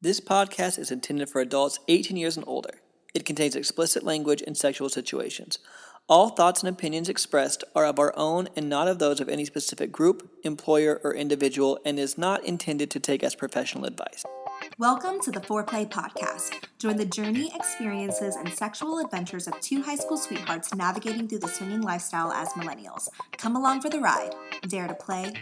This podcast is intended for adults 18 years and older. It contains explicit language and sexual situations. All thoughts and opinions expressed are of our own and not of those of any specific group, employer, or individual, and is not intended to take as professional advice. Welcome to the Foreplay Podcast. Join the journey, experiences, and sexual adventures of two high school sweethearts navigating through the swinging lifestyle as millennials. Come along for the ride. Dare to play?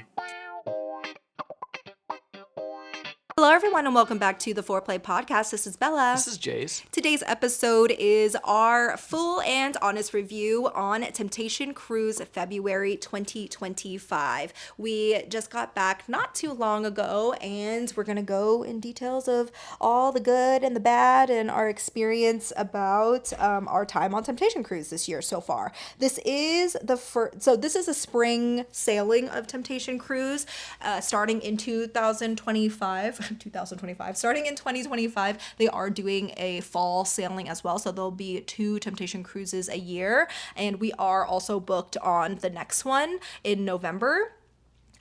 Hello, everyone, and welcome back to the Foreplay Podcast. This is Bella. This is Jase. Today's episode is our full and honest review on Temptation Cruise February 2025. We just got back not too long ago, and we're going to go in details of all the good and the bad and our experience about our time on Temptation Cruise this year so far. This is the first, so this is a spring sailing of Temptation Cruise starting in 2025. Starting in 2025, they are doing a fall sailing as well, so there'll be 2 Temptation Cruises a year, and we are also booked on the next one in November,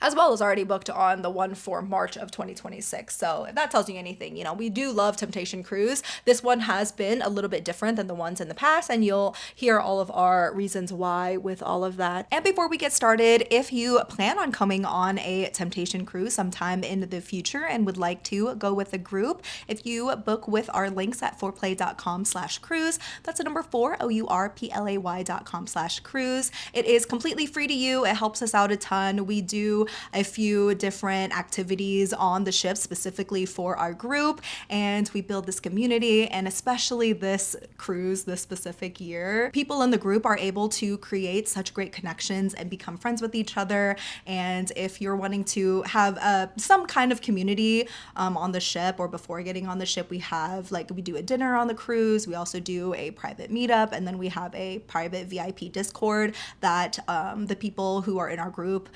as well as already booked on the one for March of 2026. So if that tells you anything, we do love Temptation Cruise. This one has been a little bit different than the ones in the past, and you'll hear all of our reasons why with all of that. And before we get started, if you plan on coming on a Temptation Cruise sometime in the future and would like to go with a group, if you book with our links at foreplay.com/cruise, that's the number 4, OURPLAY.com/cruise. It is completely free to you. It helps us out a ton. We do a few different activities on the ship specifically for our group, and we build this community. And especially this cruise, this specific year, people in the group are able to create such great connections and become friends with each other. And if you're wanting to have some kind of community on the ship or before getting on the ship, we do a dinner on the cruise. We also do a private meetup, and then we have a private VIP Discord that the people who are in our group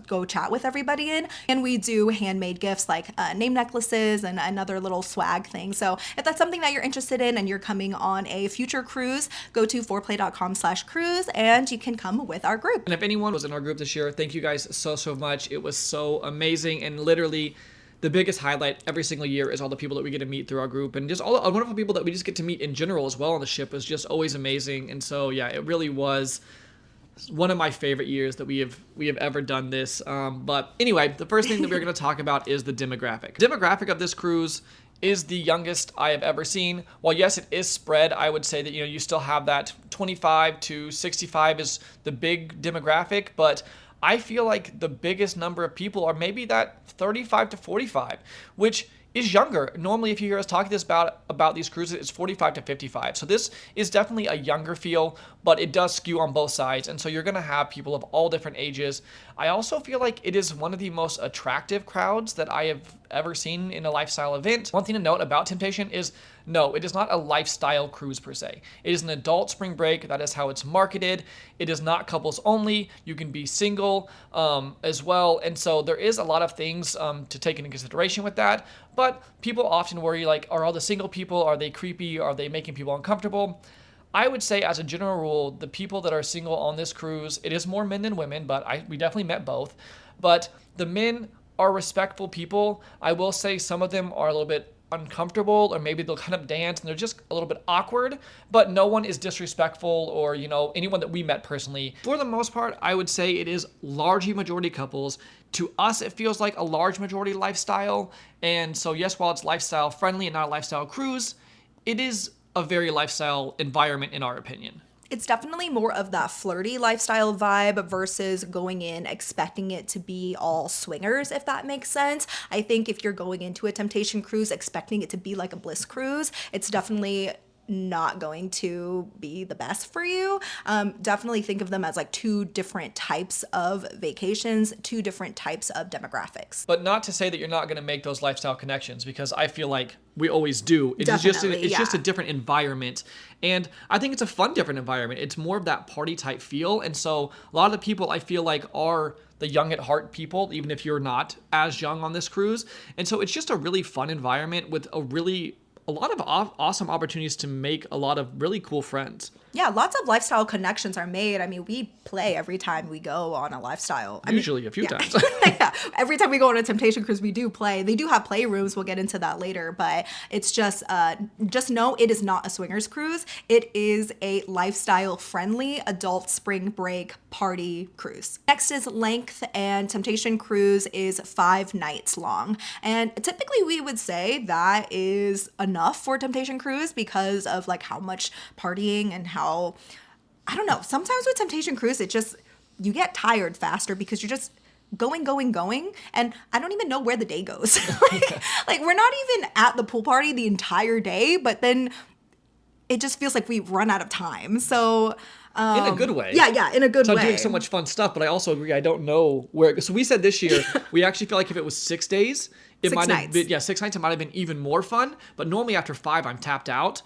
go chat with everybody in. And we do handmade gifts like name necklaces and another little swag thing. So if that's something that you're interested in and you're coming on a future cruise, go to foreplay.com/cruise and you can come with our group. And if anyone was in our group this year, thank you guys so much. It was so amazing, and literally the biggest highlight every single year is all the people that we get to meet through our group, and just all the wonderful people that we just get to meet in general as well on the ship is just always amazing. And so yeah, it really was one of my favorite years that we have ever done this. But anyway, the first thing that we're going to talk about is the demographic. Demographic of this cruise is the youngest I have ever seen. While yes, it is spread, I would say that you still have that 25 to 65 is the big demographic, but I feel like the biggest number of people are maybe that 35 to 45, which is younger. Normally, if you hear us talking this about these cruises, it's 45 to 55. So this is definitely a younger feel, but it does skew on both sides. And so you're going to have people of all different ages. I also feel like it is one of the most attractive crowds that I have ever seen in a lifestyle event. One thing to note about Temptation is, no, it is not a lifestyle cruise per se. It is an adult spring break. That is how it's marketed. It is not couples only. You can be single as well. And so there is a lot of things to take into consideration with that. But people often worry, like, are all the single people, are they creepy? Are they making people uncomfortable? I would say, as a general rule, the people that are single on this cruise, it is more men than women, but we definitely met both. But the men are respectful people. I will say some of them are a little bit uncomfortable, or maybe they'll kind of dance and they're just a little bit awkward, but no one is disrespectful or, anyone that we met personally. For the most part, I would say it is largely majority couples. To us, it feels like a large majority lifestyle. And so yes, while it's lifestyle friendly and not a lifestyle cruise, it is a very lifestyle environment in our opinion. It's definitely more of that flirty lifestyle vibe versus going in expecting it to be all swingers, if that makes sense. I think if you're going into a Temptation Cruise expecting it to be like a Bliss Cruise, it's definitely not going to be the best for you. Definitely think of them as like 2 different types of vacations, 2 different types of demographics. But not to say that you're not going to make those lifestyle connections, because I feel like we always do. It's just a different environment. And I think it's a fun, different environment. It's more of that party type feel. And so a lot of the people I feel like are the young at heart people, even if you're not as young on this cruise. And so it's just a really fun environment with a really a lot of awesome opportunities to make a lot of really cool friends. Yeah, lots of lifestyle connections are made. I mean, we play every time we go on a lifestyle. Usually a few times. Yeah, every time we go on a temptation cruise, we do play. They do have playrooms. We'll get into that later, but it's just know it is not a swingers cruise. It is a lifestyle-friendly adult spring break party cruise. Next is length, and Temptation Cruise is 5 nights long. And typically we would say that is enough for Temptation Cruise because of like how much partying and how, I don't know, sometimes with Temptation Cruise, it just, you get tired faster because you're just going, and I don't even know where the day goes. like we're not even at the pool party the entire day, but then it just feels like we've run out of time. So in a good way. Yeah, in a good way. I'm doing so much fun stuff, but I also agree I don't know where. So we said this year, we actually feel like if it was 6 days, it 6 might have nights. been, 6 nights, it might have been even more fun. But normally after 5, I'm tapped out.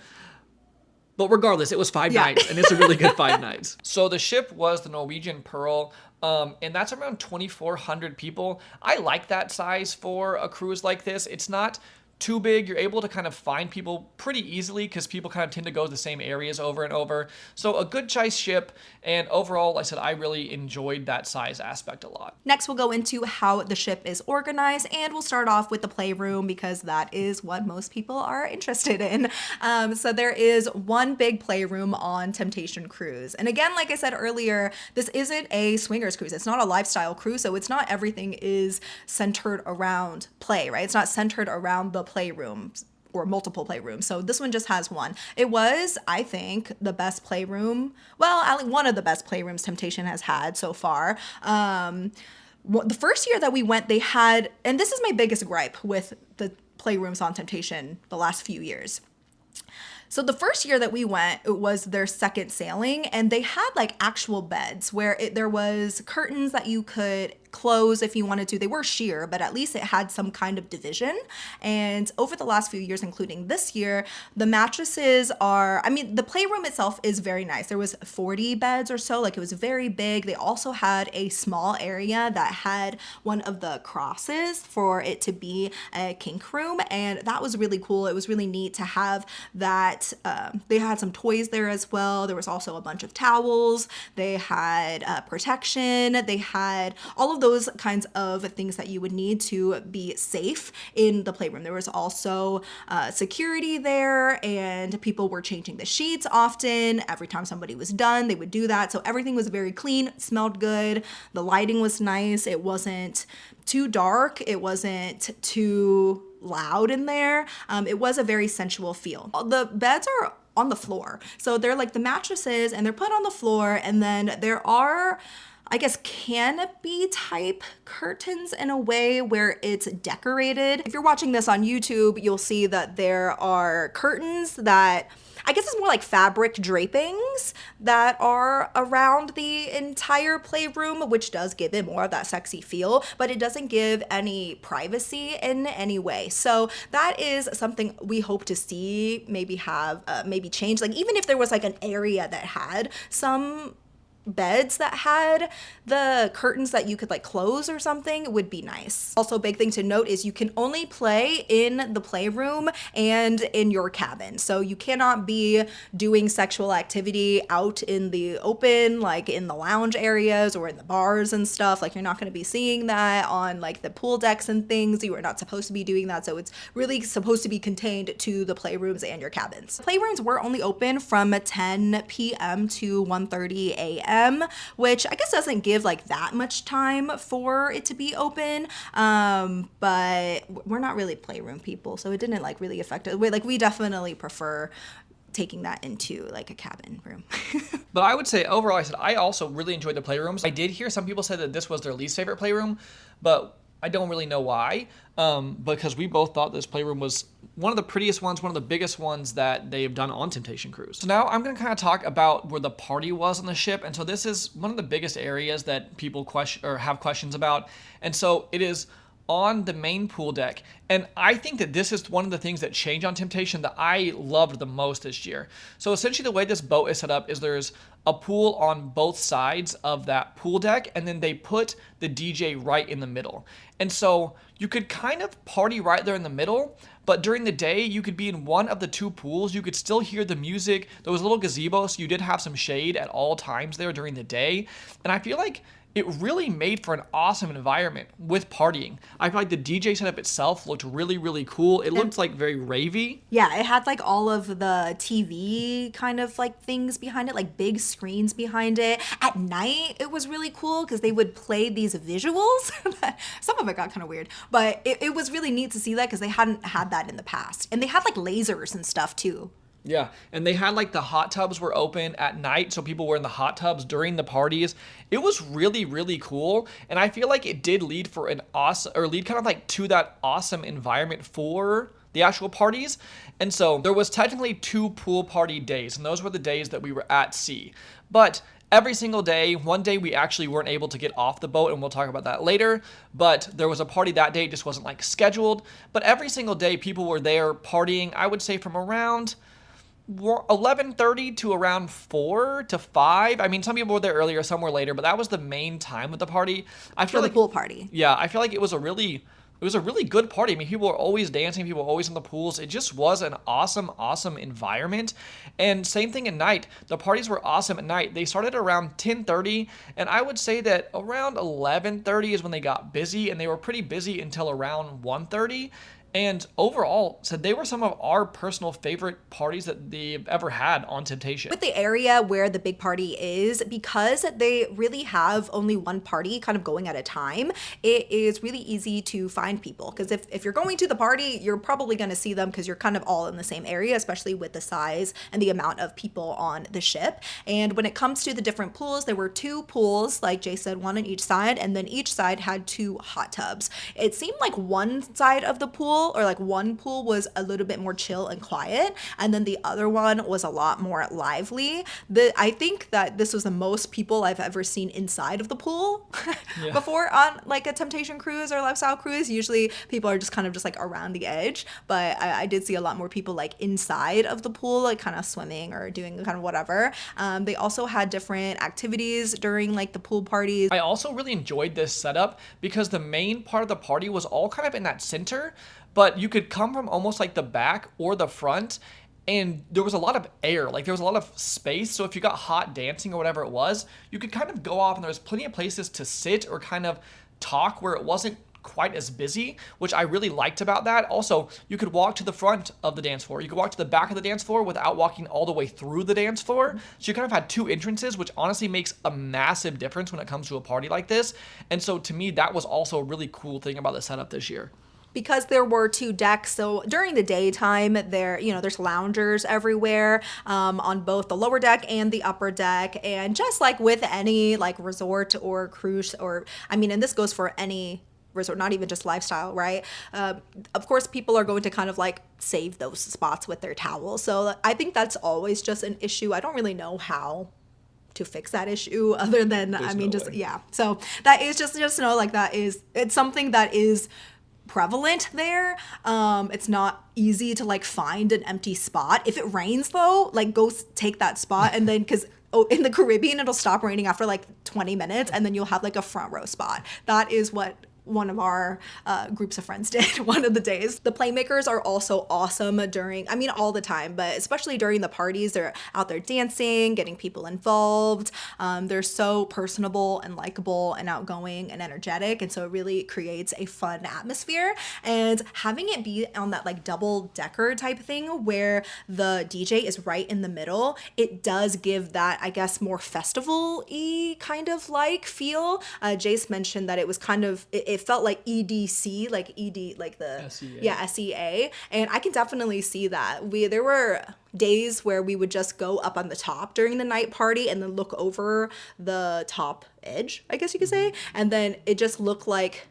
But regardless, it was 5 nights, and it's a really good 5 nights. So the ship was the Norwegian Pearl, and that's around 2,400 people. I like that size for a cruise like this. It's not too big. You're able to kind of find people pretty easily because people kind of tend to go to the same areas over and over. So a good size ship, and overall, like I said, I really enjoyed that size aspect a lot. Next, we'll go into how the ship is organized, and we'll start off with the playroom because that is what most people are interested in. So there is one big playroom on Temptation Cruise. And again, like I said earlier, this isn't a swingers cruise. It's not a lifestyle cruise, so it's not everything is centered around play, right? It's not centered around the playrooms or multiple playrooms. So this one just has one. It was, I think, the best playroom. Well, I think one of the best playrooms Temptation has had so far. The first year that we went, they had, and this is my biggest gripe with the playrooms on Temptation the last few years. So the first year that we went, it was their second sailing, and they had like actual beds where there was curtains that you could close if you wanted to. They were sheer, but at least it had some kind of division. And over the last few years, including this year, the mattresses are, I mean, the playroom itself is very nice. There was 40 beds or so, like it was very big. They also had a small area that had one of the crosses for it to be a kink room, and that was really cool. It was really neat to have that. They had some toys there as well. There was also a bunch of towels. They had protection. They had all of those kinds of things that you would need to be safe in the playroom. There was also security there, and people were changing the sheets often. Every time somebody was done, they would do that. So everything was very clean, smelled good. The lighting was nice. It wasn't too dark. It wasn't too loud in there. It was a very sensual feel. The beds are on the floor. So they're like the mattresses, and they're put on the floor, and then there are, I guess, canopy type curtains in a way where it's decorated. If you're watching this on YouTube, you'll see that there are curtains that, I guess it's more like fabric drapings that are around the entire playroom, which does give it more of that sexy feel, but it doesn't give any privacy in any way. So that is something we hope to see maybe have, maybe change. Like even if there was like an area that had some beds that had the curtains that you could like close or something would be nice. Also, a big thing to note is you can only play in the playroom and in your cabin. So you cannot be doing sexual activity out in the open, like in the lounge areas or in the bars and stuff. Like you're not going to be seeing that on like the pool decks and things. You are not supposed to be doing that. So it's really supposed to be contained to the playrooms and your cabins. Playrooms were only open from 10 p.m. to 1:30 a.m. which I guess doesn't give like that much time for it to be open. But we're not really playroom people, so it didn't like really affect it. We definitely prefer taking that into like a cabin room. But I would say overall, I also really enjoyed the playrooms. I did hear some people say that this was their least favorite playroom, but I don't really know why, because we both thought this playroom was one of the prettiest ones, one of the biggest ones that they've done on Temptation Cruise. So now I'm going to kind of talk about where the party was on the ship. And so this is one of the biggest areas that people question or have questions about. And so it is on the main pool deck. And I think that this is one of the things that changed on Temptation that I loved the most this year. So essentially the way this boat is set up is there's a pool on both sides of that pool deck, and then they put the DJ right in the middle. And so you could kind of party right there in the middle, but during the day you could be in one of the two pools. You could still hear the music. There was a little gazebo, so you did have some shade at all times there during the day. And I feel like it really made for an awesome environment with partying. I feel like the DJ setup itself looked really, really cool. It looked like very ravey. Yeah, it had like all of the TV kind of like things behind it, like big screens behind it. At night, it was really cool because they would play these visuals. Some of it got kind of weird, but it was really neat to see that because they hadn't had that in the past. And they had like lasers and stuff too. Yeah, and they had like the hot tubs were open at night, so people were in the hot tubs during the parties. It was really, really cool, and I feel like it did lead for an awesome, or lead kind of like to that awesome environment for the actual parties. And so there was technically 2 pool party days, and those were the days that we were at sea. But every single day, one day we actually weren't able to get off the boat, and we'll talk about that later, but there was a party that day, it just wasn't like scheduled. But every single day people were there partying, I would say from around 11:30 to around 4 to 5. I mean, some people were there earlier, some were later, but that was the main time of the party. I feel For the like pool party. Yeah, I feel like it was a really good party. I mean, people were always dancing, people were always in the pools. It just was an awesome, awesome environment. And same thing at night. The parties were awesome at night. They started around 10:30, and I would say that around 11:30 is when they got busy, and they were pretty busy until around 1:30. And overall, so they were some of our personal favorite parties that they've ever had on Temptation. With the area where the big party is, because they really have only one party kind of going at a time, it is really easy to find people. Because if you're going to the party, you're probably going to see them because you're kind of all in the same area, especially with the size and the amount of people on the ship. And when it comes to the different pools, there were 2 pools, like Jay said, one on each side, and then each side had 2 hot tubs. It seemed like one side of the pool, or like one pool, was a little bit more chill and quiet, and then the other one was a lot more lively. I think that this was the most people I've ever seen inside of the pool before on like a Temptation cruise or lifestyle cruise. Usually people are just kind of just like around the edge, but I did see a lot more people like inside of the pool, like kind of swimming or doing kind of whatever. They also had different activities during like the pool parties. I also really enjoyed this setup because the main part of the party was all kind of in that center, but you could come from almost like the back or the front, and there was a lot of air, like there was a lot of space. So if you got hot dancing or whatever it was, you could kind of go off, and there was plenty of places to sit or kind of talk where it wasn't quite as busy, which I really liked about that. Also, you could walk to the front of the dance floor. You could walk to the back of the dance floor without walking all the way through the dance floor. So you kind of had 2 entrances, which honestly makes a massive difference when it comes to a party like this. And so to me, that was also a really cool thing about the setup this year. Because there were 2 decks, so during the daytime there's loungers everywhere, on both the lower deck and the upper deck. And just like with any like resort or cruise, or I mean, and this goes for any resort, not even just lifestyle, right? Of course people are going to kind of like save those spots with their towels. So I think that's always just an issue. I don't really know how to fix that issue other than so that is just know, like, it's something that is prevalent there. It's not easy to like find an empty spot. If it rains though, like go take that spot, and then because in the Caribbean it'll stop raining after like 20 minutes, and then you'll have like a front row spot. That is what one of our groups of friends did one of the days. The playmakers are also awesome all the time, but especially during the parties. They're out there dancing, getting people involved. They're so personable and likable and outgoing and energetic, and so it really creates a fun atmosphere. And having it be on that like double decker type thing where the DJ is right in the middle, it does give that, I guess, more festival-y kind of like feel. Jase mentioned that it was kind of, it felt like EDC, like ED, like the SEA, and I can definitely see that. There were days where we would just go up on the top during the night party and then look over the top edge, I guess you could say, and then it just looked like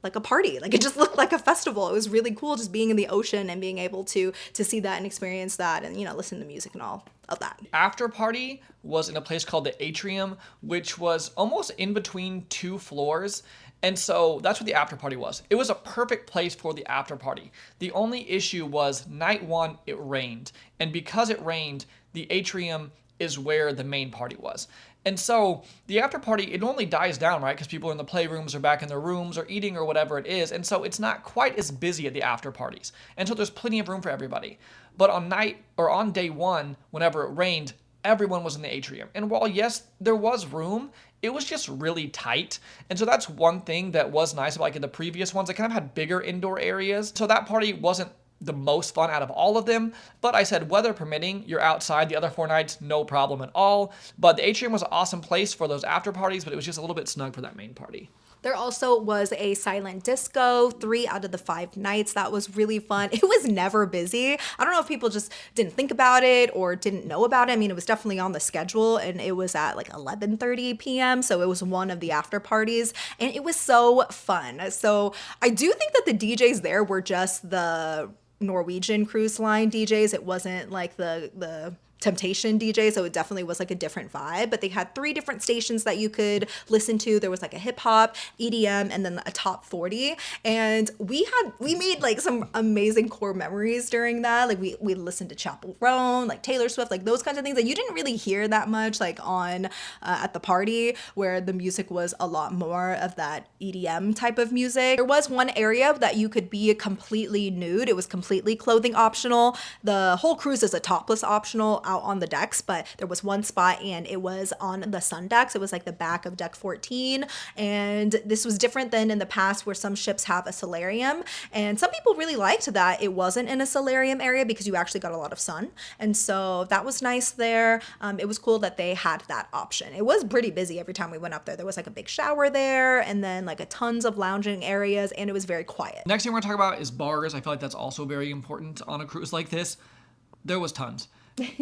a party. Like it just looked like a festival. It was really cool just being in the ocean and being able to see that and experience that, and listen to music and all of that. After party was in a place called the Atrium, which was almost in between 2 floors. And so that's what the after party was. It was a perfect place for the after party. The only issue was night one, it rained. And because it rained, the atrium is where the main party was. And so the after party, it normally dies down, right? Because people are in the playrooms or back in their rooms or eating or whatever it is. And so it's not quite as busy at the after parties. And so there's plenty of room for everybody. But on day one, whenever it rained, everyone was in the atrium. And while yes, there was room, it was just really tight. And so that's one thing that was nice about like in the previous ones. They kind of had bigger indoor areas. So that party wasn't the most fun out of all of them. But I said, weather permitting, you're outside the other 4 nights, no problem at all. But the atrium was an awesome place for those after parties, but it was just a little bit snug for that main party. There also was a silent disco 3 out of the 5 nights. That was really fun. It was never busy. I don't know if people just didn't think about it or didn't know about it. I mean, it was definitely on the schedule and it was at like 11:30 p.m. So it was one of the after parties and it was so fun. So I do think that the DJs there were just the Norwegian cruise line DJs. It wasn't like the Temptation DJ, so it definitely was like a different vibe. But they had 3 different stations that you could listen to. There was like a hip hop, EDM, and then a top 40. And we made like some amazing core memories during that. Like we listened to Chapel Roan, like Taylor Swift, like those kinds of things that you didn't really hear that much like on at the party, where the music was a lot more of that EDM type of music. There was one area that you could be completely nude. It was completely clothing optional. The whole cruise is a topless optional out on the decks, but there was one spot and it was on the sun decks. It was like the back of deck 14. And this was different than in the past where some ships have a solarium. And some people really liked that it wasn't in a solarium area because you actually got a lot of sun. And so that was nice there. It was cool that they had that option. It was pretty busy every time we went up there. There was like a big shower there and then like a tons of lounging areas and it was very quiet. Next thing we're gonna talk about is bars. I feel like that's also very important on a cruise like this. There was tons.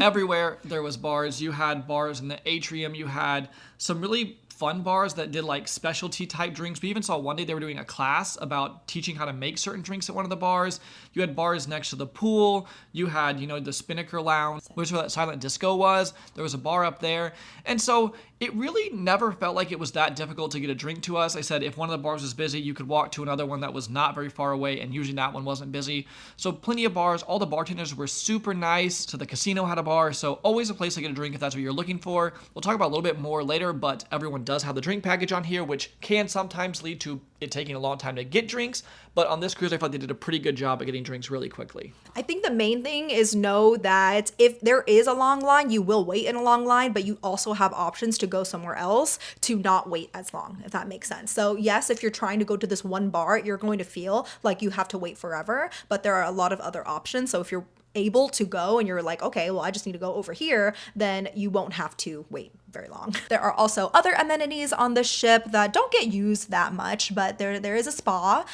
Everywhere there was bars. You had bars in the atrium. You had some really fun bars that did like specialty type drinks. We even saw one day they were doing a class about teaching how to make certain drinks at one of the bars. You had bars next to the pool. You had, the Spinnaker Lounge, which is where that silent disco was. There was a bar up there. And so it really never felt like it was that difficult to get a drink to us. I said if one of the bars was busy, you could walk to another one that was not very far away, and usually that one wasn't busy. So plenty of bars. All the bartenders were super nice. So the casino had a bar, so always a place to get a drink if that's what you're looking for. We'll talk about a little bit more later, but everyone does have the drink package on here, which can sometimes lead to it taking a long time to get drinks. But on this cruise, I thought they did a pretty good job at getting drinks really quickly. I think the main thing is know that if there is a long line, you will wait in a long line, but you also have options to go somewhere else to not wait as long, if that makes sense. So yes, if you're trying to go to this one bar, you're going to feel like you have to wait forever, but there are a lot of other options. So if you're able to go and you're like, okay, well, I just need to go over here, then you won't have to wait very long. There are also other amenities on the ship that don't get used that much, but there is a spa.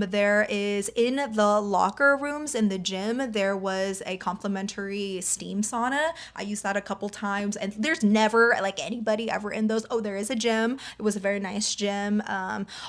There is in the locker rooms in the gym, there was a complimentary steam sauna. I used that a couple times and there's never like anybody ever in those. Oh, there is a gym. It was a very nice gym.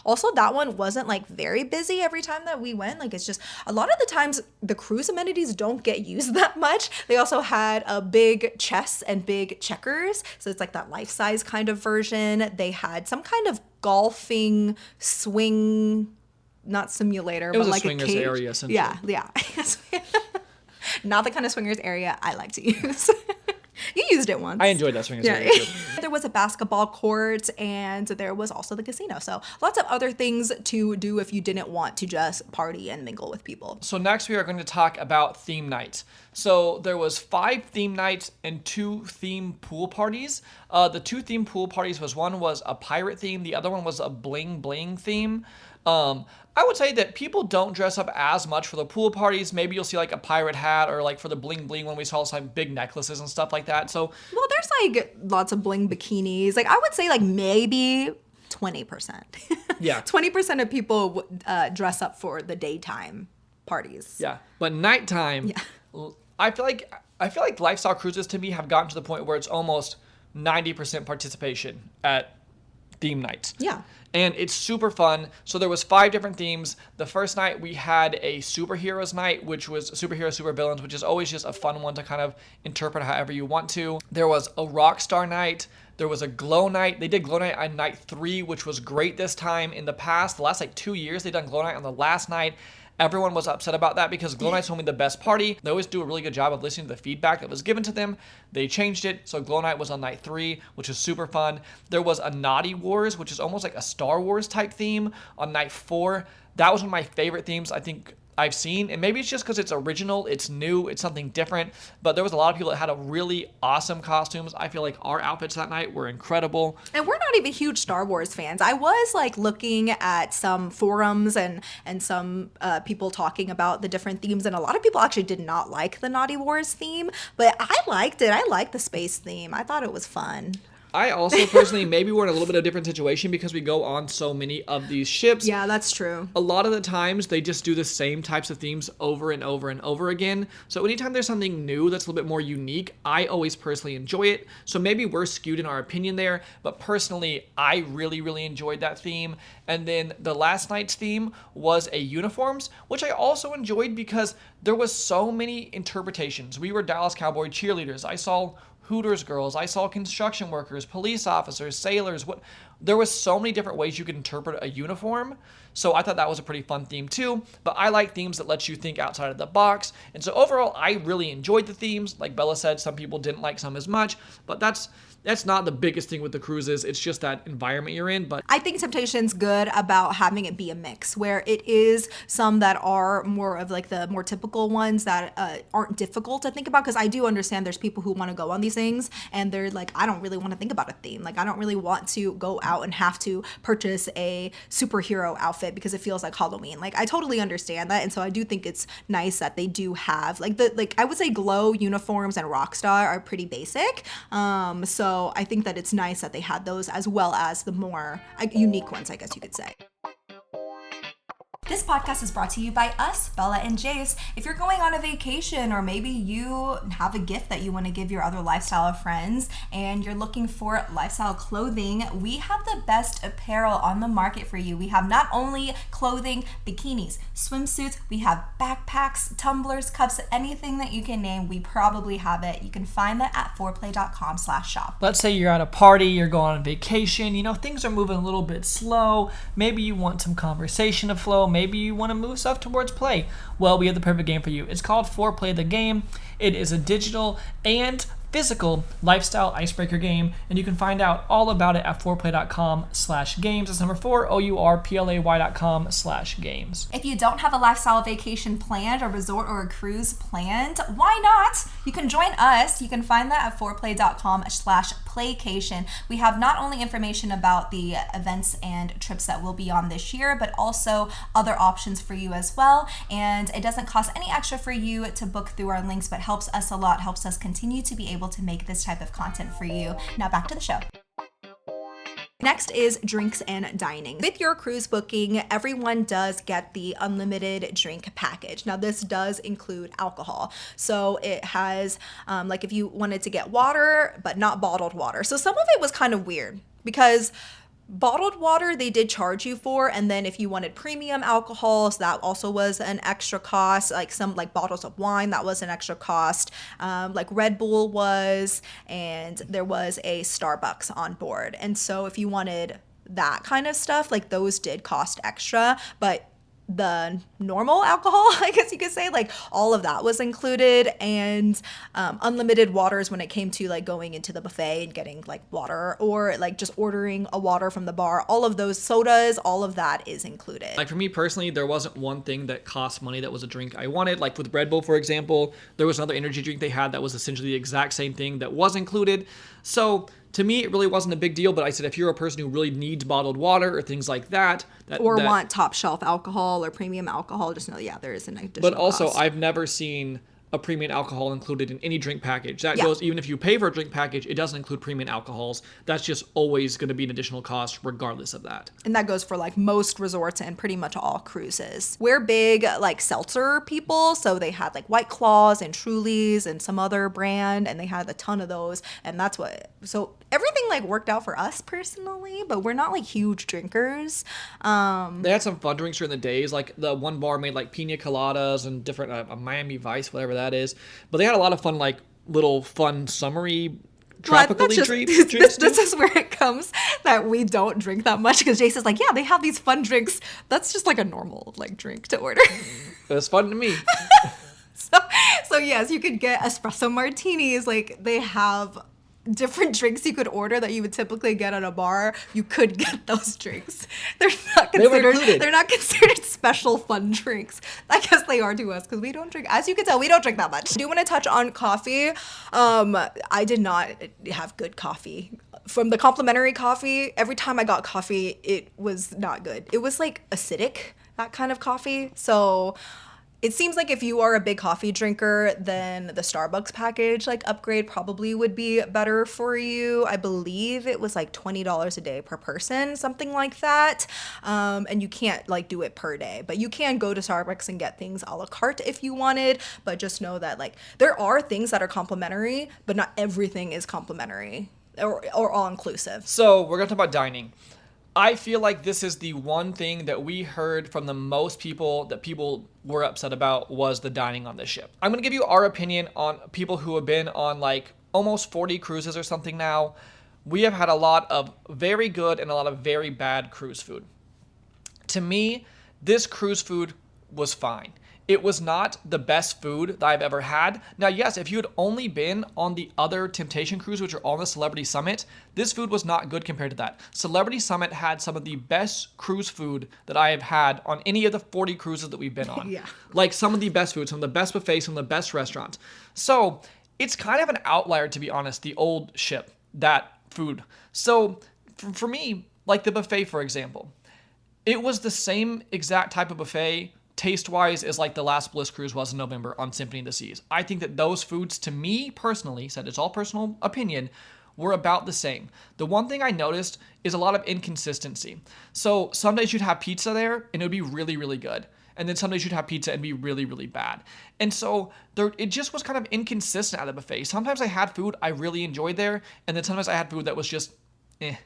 Also that one wasn't like very busy every time that we went. Like it's just a lot of the times the cruise amenities don't get used that much. They also had a big chess and big checkers. So it's like that life-size kind of version. They had some kind of golfing swing, not simulator, It was but a like swingers a cage. area, essentially. Yeah. Not the kind of swingers area I like to use. You used it once. I enjoyed that swingers Yeah. area too. There was a basketball court and there was also the casino. So lots of other things to do if you didn't want to just party and mingle with people. So next we are going to talk about theme nights. So there was 5 theme nights and 2 theme pool parties. The 2 theme pool parties one was a pirate theme, the other one was a bling bling theme. I would say that people don't dress up as much for the pool parties. Maybe you'll see like a pirate hat or like for the bling bling when we saw some big necklaces and stuff like that. So well, there's like lots of bling bikinis. Like I would say like maybe 20%. Yeah. 20% of people dress up for the daytime parties. yeah, but nighttime, Yeah. I feel like lifestyle cruises to me have gotten to the point where it's almost 90% participation at theme nights. Yeah. And it's super fun. So there was 5 different themes. The first night we had a superheroes night, which was superheroes, supervillains, which is always just a fun one to kind of interpret however you want to. There was a rock star night. There was a glow night. They did glow night on night 3, which was great this time. In the past, the last like 2 years, they've done glow night on the last night. Everyone was upset about that because Glow Night's only the best party. They always do a really good job of listening to the feedback that was given to them. They changed it, so Glow Night was on night 3, which is super fun. There was a Naughty Wars, which is almost like a Star Wars type theme on night 4. That was one of my favorite themes I think I've seen, and maybe it's just because it's original, it's new, it's something different, but there was a lot of people that had a really awesome costumes. I feel like our outfits that night were incredible. And we're not even huge Star Wars fans. I was like looking at some forums and some people talking about the different themes, and a lot of people actually did not like the Naughty Wars theme, but I liked it. I liked the space theme. I thought it was fun. I also personally, maybe we're in a little bit of a different situation because we go on so many of these ships. Yeah, that's true. A lot of the times they just do the same types of themes over and over and over again. So anytime there's something new that's a little bit more unique, I always personally enjoy it. So maybe we're skewed in our opinion there, but personally, I really, really enjoyed that theme. And then the last night's theme was a uniforms, which I also enjoyed because there was so many interpretations. We were Dallas Cowboy cheerleaders. I saw Hooters girls, I saw construction workers, police officers, sailors. There was so many different ways you could interpret a uniform. So I thought that was a pretty fun theme too. But I like themes that let you think outside of the box. And so overall, I really enjoyed the themes. Like Bella said, some people didn't like some as much, but that's not the biggest thing with the cruises. It's just that environment you're in. But I think Temptation's good about having it be a mix, where it is some that are more of like the more typical ones that aren't difficult to think about. Because I do understand there's people who want to go on these things and they're like, I don't really want to think about a theme. Like, I don't really want to go out and have to purchase a superhero outfit because it feels like Halloween. Like, I totally understand that. And so I do think it's nice that they do have like I would say glow uniforms and Rockstar are pretty basic. So I think that it's nice that they had those as well as the more unique ones, I guess you could say. This podcast is brought to you by us, Bella and Jase. If you're going on a vacation or maybe you have a gift that you want to give your other lifestyle friends and you're looking for lifestyle clothing, we have the best apparel on the market for you. We have not only clothing, bikinis, swimsuits, we have backpacks, tumblers, cups, anything that you can name, we probably have it. You can find that at foreplay.com/shop. Let's say you're at a party, you're going on vacation, things are moving a little bit slow. Maybe you want some conversation to flow. Maybe you want to move stuff towards play. Well, we have the perfect game for you. It's called Foreplay the Game. It is a digital and physical lifestyle icebreaker game, and you can find out all about it at foreplay.com/games. That's number 4, OURPLAY.com/games. If you don't have a lifestyle vacation planned, a resort or a cruise planned, why not? You can join us. You can find that at foreplay.com/playcation. We have not only information about the events and trips that we'll be on this year, but also other options for you as well. And it doesn't cost any extra for you to book through our links, but helps us a lot, helps us continue to be able to make this type of content for you. Now back to the show. Next is drinks and dining. With your cruise booking, everyone does get the unlimited drink package. Now this does include alcohol. So it has, like if you wanted to get water, but not bottled water. So some of it was kind of weird because bottled water they did charge you for, and then if you wanted premium alcohols, that also was an extra cost. Like some like bottles of wine, that was an extra cost. Like Red Bull was, and there was a Starbucks on board. And so if you wanted that kind of stuff, like those did cost extra, but the normal alcohol, I guess you could say, like all of that was included, and unlimited waters when it came to like going into the buffet and getting like water, or like just ordering a water from the bar. All of those sodas, all of that is included. Like for me personally, there wasn't one thing that cost money that was a drink I wanted. Like with Red Bull, for example, there was another energy drink they had that was essentially the exact same thing that was included. So to me, it really wasn't a big deal, but I said if you're a person who really needs bottled water or things like that want top shelf alcohol or premium alcohol, just know, yeah, there is an additional But also, cost. I've never seen a premium alcohol included in any drink package. That goes, even if you pay for a drink package, it doesn't include premium alcohols. That's just always going to be an additional cost regardless of that. And that goes for like most resorts and pretty much all cruises. We're big like seltzer people, so they had like White Claws and Trulies and some other brand, and they had a ton of those, and that's what so everything like worked out for us personally, but we're not like huge drinkers. They had some fun drinks during the days. Like the one bar made like pina coladas and different Miami Vice, whatever that is. But they had a lot of fun, like little fun summery But tropically that's drinks. this is where it comes that we don't drink that much, because Jase is like, yeah, they have these fun drinks. That's just like a normal like drink to order. It was fun to me. So yes, you could get espresso martinis. Like they have different drinks you could order that you would typically get at a bar. You could get those drinks. They're not They were considered. included. They're not considered special fun drinks. I guess they are to us because we don't drink. As you can tell, we don't drink that much. I do want to touch on coffee. I did not have good coffee. From the complimentary coffee, every time I got coffee, it was not good. It was like acidic, that kind of coffee. So it seems like if you are a big coffee drinker, then the Starbucks package like upgrade probably would be better for you. I believe it was like $20 a day per person, something like that. And you can't like do it per day, but you can go to Starbucks and get things a la carte if you wanted. But just know that like there are things that are complimentary, but not everything is complimentary or all inclusive. So we're gonna talk about dining. I feel like this is the one thing that we heard from the most people that people were upset about was the dining on this ship. I'm going to give you our opinion on people who have been on like almost 40 cruises or something now. We have had a lot of very good and a lot of very bad cruise food. To me, this cruise food was fine. It was not the best food that I've ever had. Now, yes, if you had only been on the other Temptation cruise, which are all on the Celebrity Summit, this food was not good compared to that. Celebrity Summit had some of the best cruise food that I have had on any of the 40 cruises that we've been on. Yeah. Like some of the best food, some of the best buffets, some of the best restaurants. So it's kind of an outlier, to be honest, the old ship, that food. So for me, like the buffet, for example, it was the same exact type of buffet taste-wise as like the last Bliss cruise was in November on Symphony of the Seas. I think that those foods, to me personally, said it's all personal opinion, were about the same. The one thing I noticed is a lot of inconsistency. So some days you'd have pizza there and it would be really, really good. And then some days you'd have pizza and be really, really bad. And so it just was kind of inconsistent at the buffet. Sometimes I had food I really enjoyed there, and then sometimes I had food that was just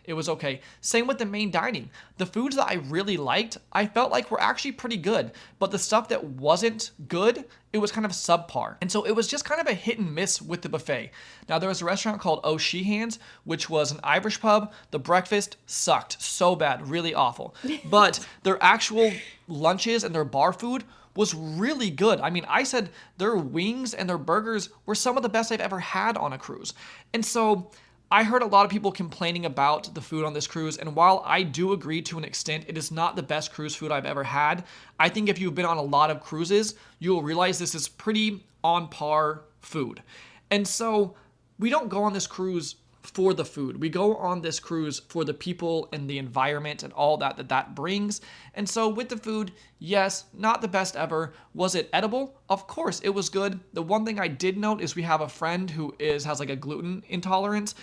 it was okay. Same with the main dining. The foods that I really liked, I felt like were actually pretty good. But the stuff that wasn't good, it was kind of subpar. And so it was just kind of a hit and miss with the buffet. Now, there was a restaurant called O'Sheehan's, which was an Irish pub. The breakfast sucked so bad, really awful. But their actual lunches and their bar food was really good. I mean, I said their wings and their burgers were some of the best I've ever had on a cruise. And so I heard a lot of people complaining about the food on this cruise, and while I do agree to an extent, it is not the best cruise food I've ever had. I think if you've been on a lot of cruises, you'll realize this is pretty on par food. And so we don't go on this cruise for the food. We go on this cruise for the people and the environment and all that brings. And so with the food, yes, not the best ever. Was it edible? Of course, it was good. The one thing I did note is we have a friend who has like a gluten intolerance,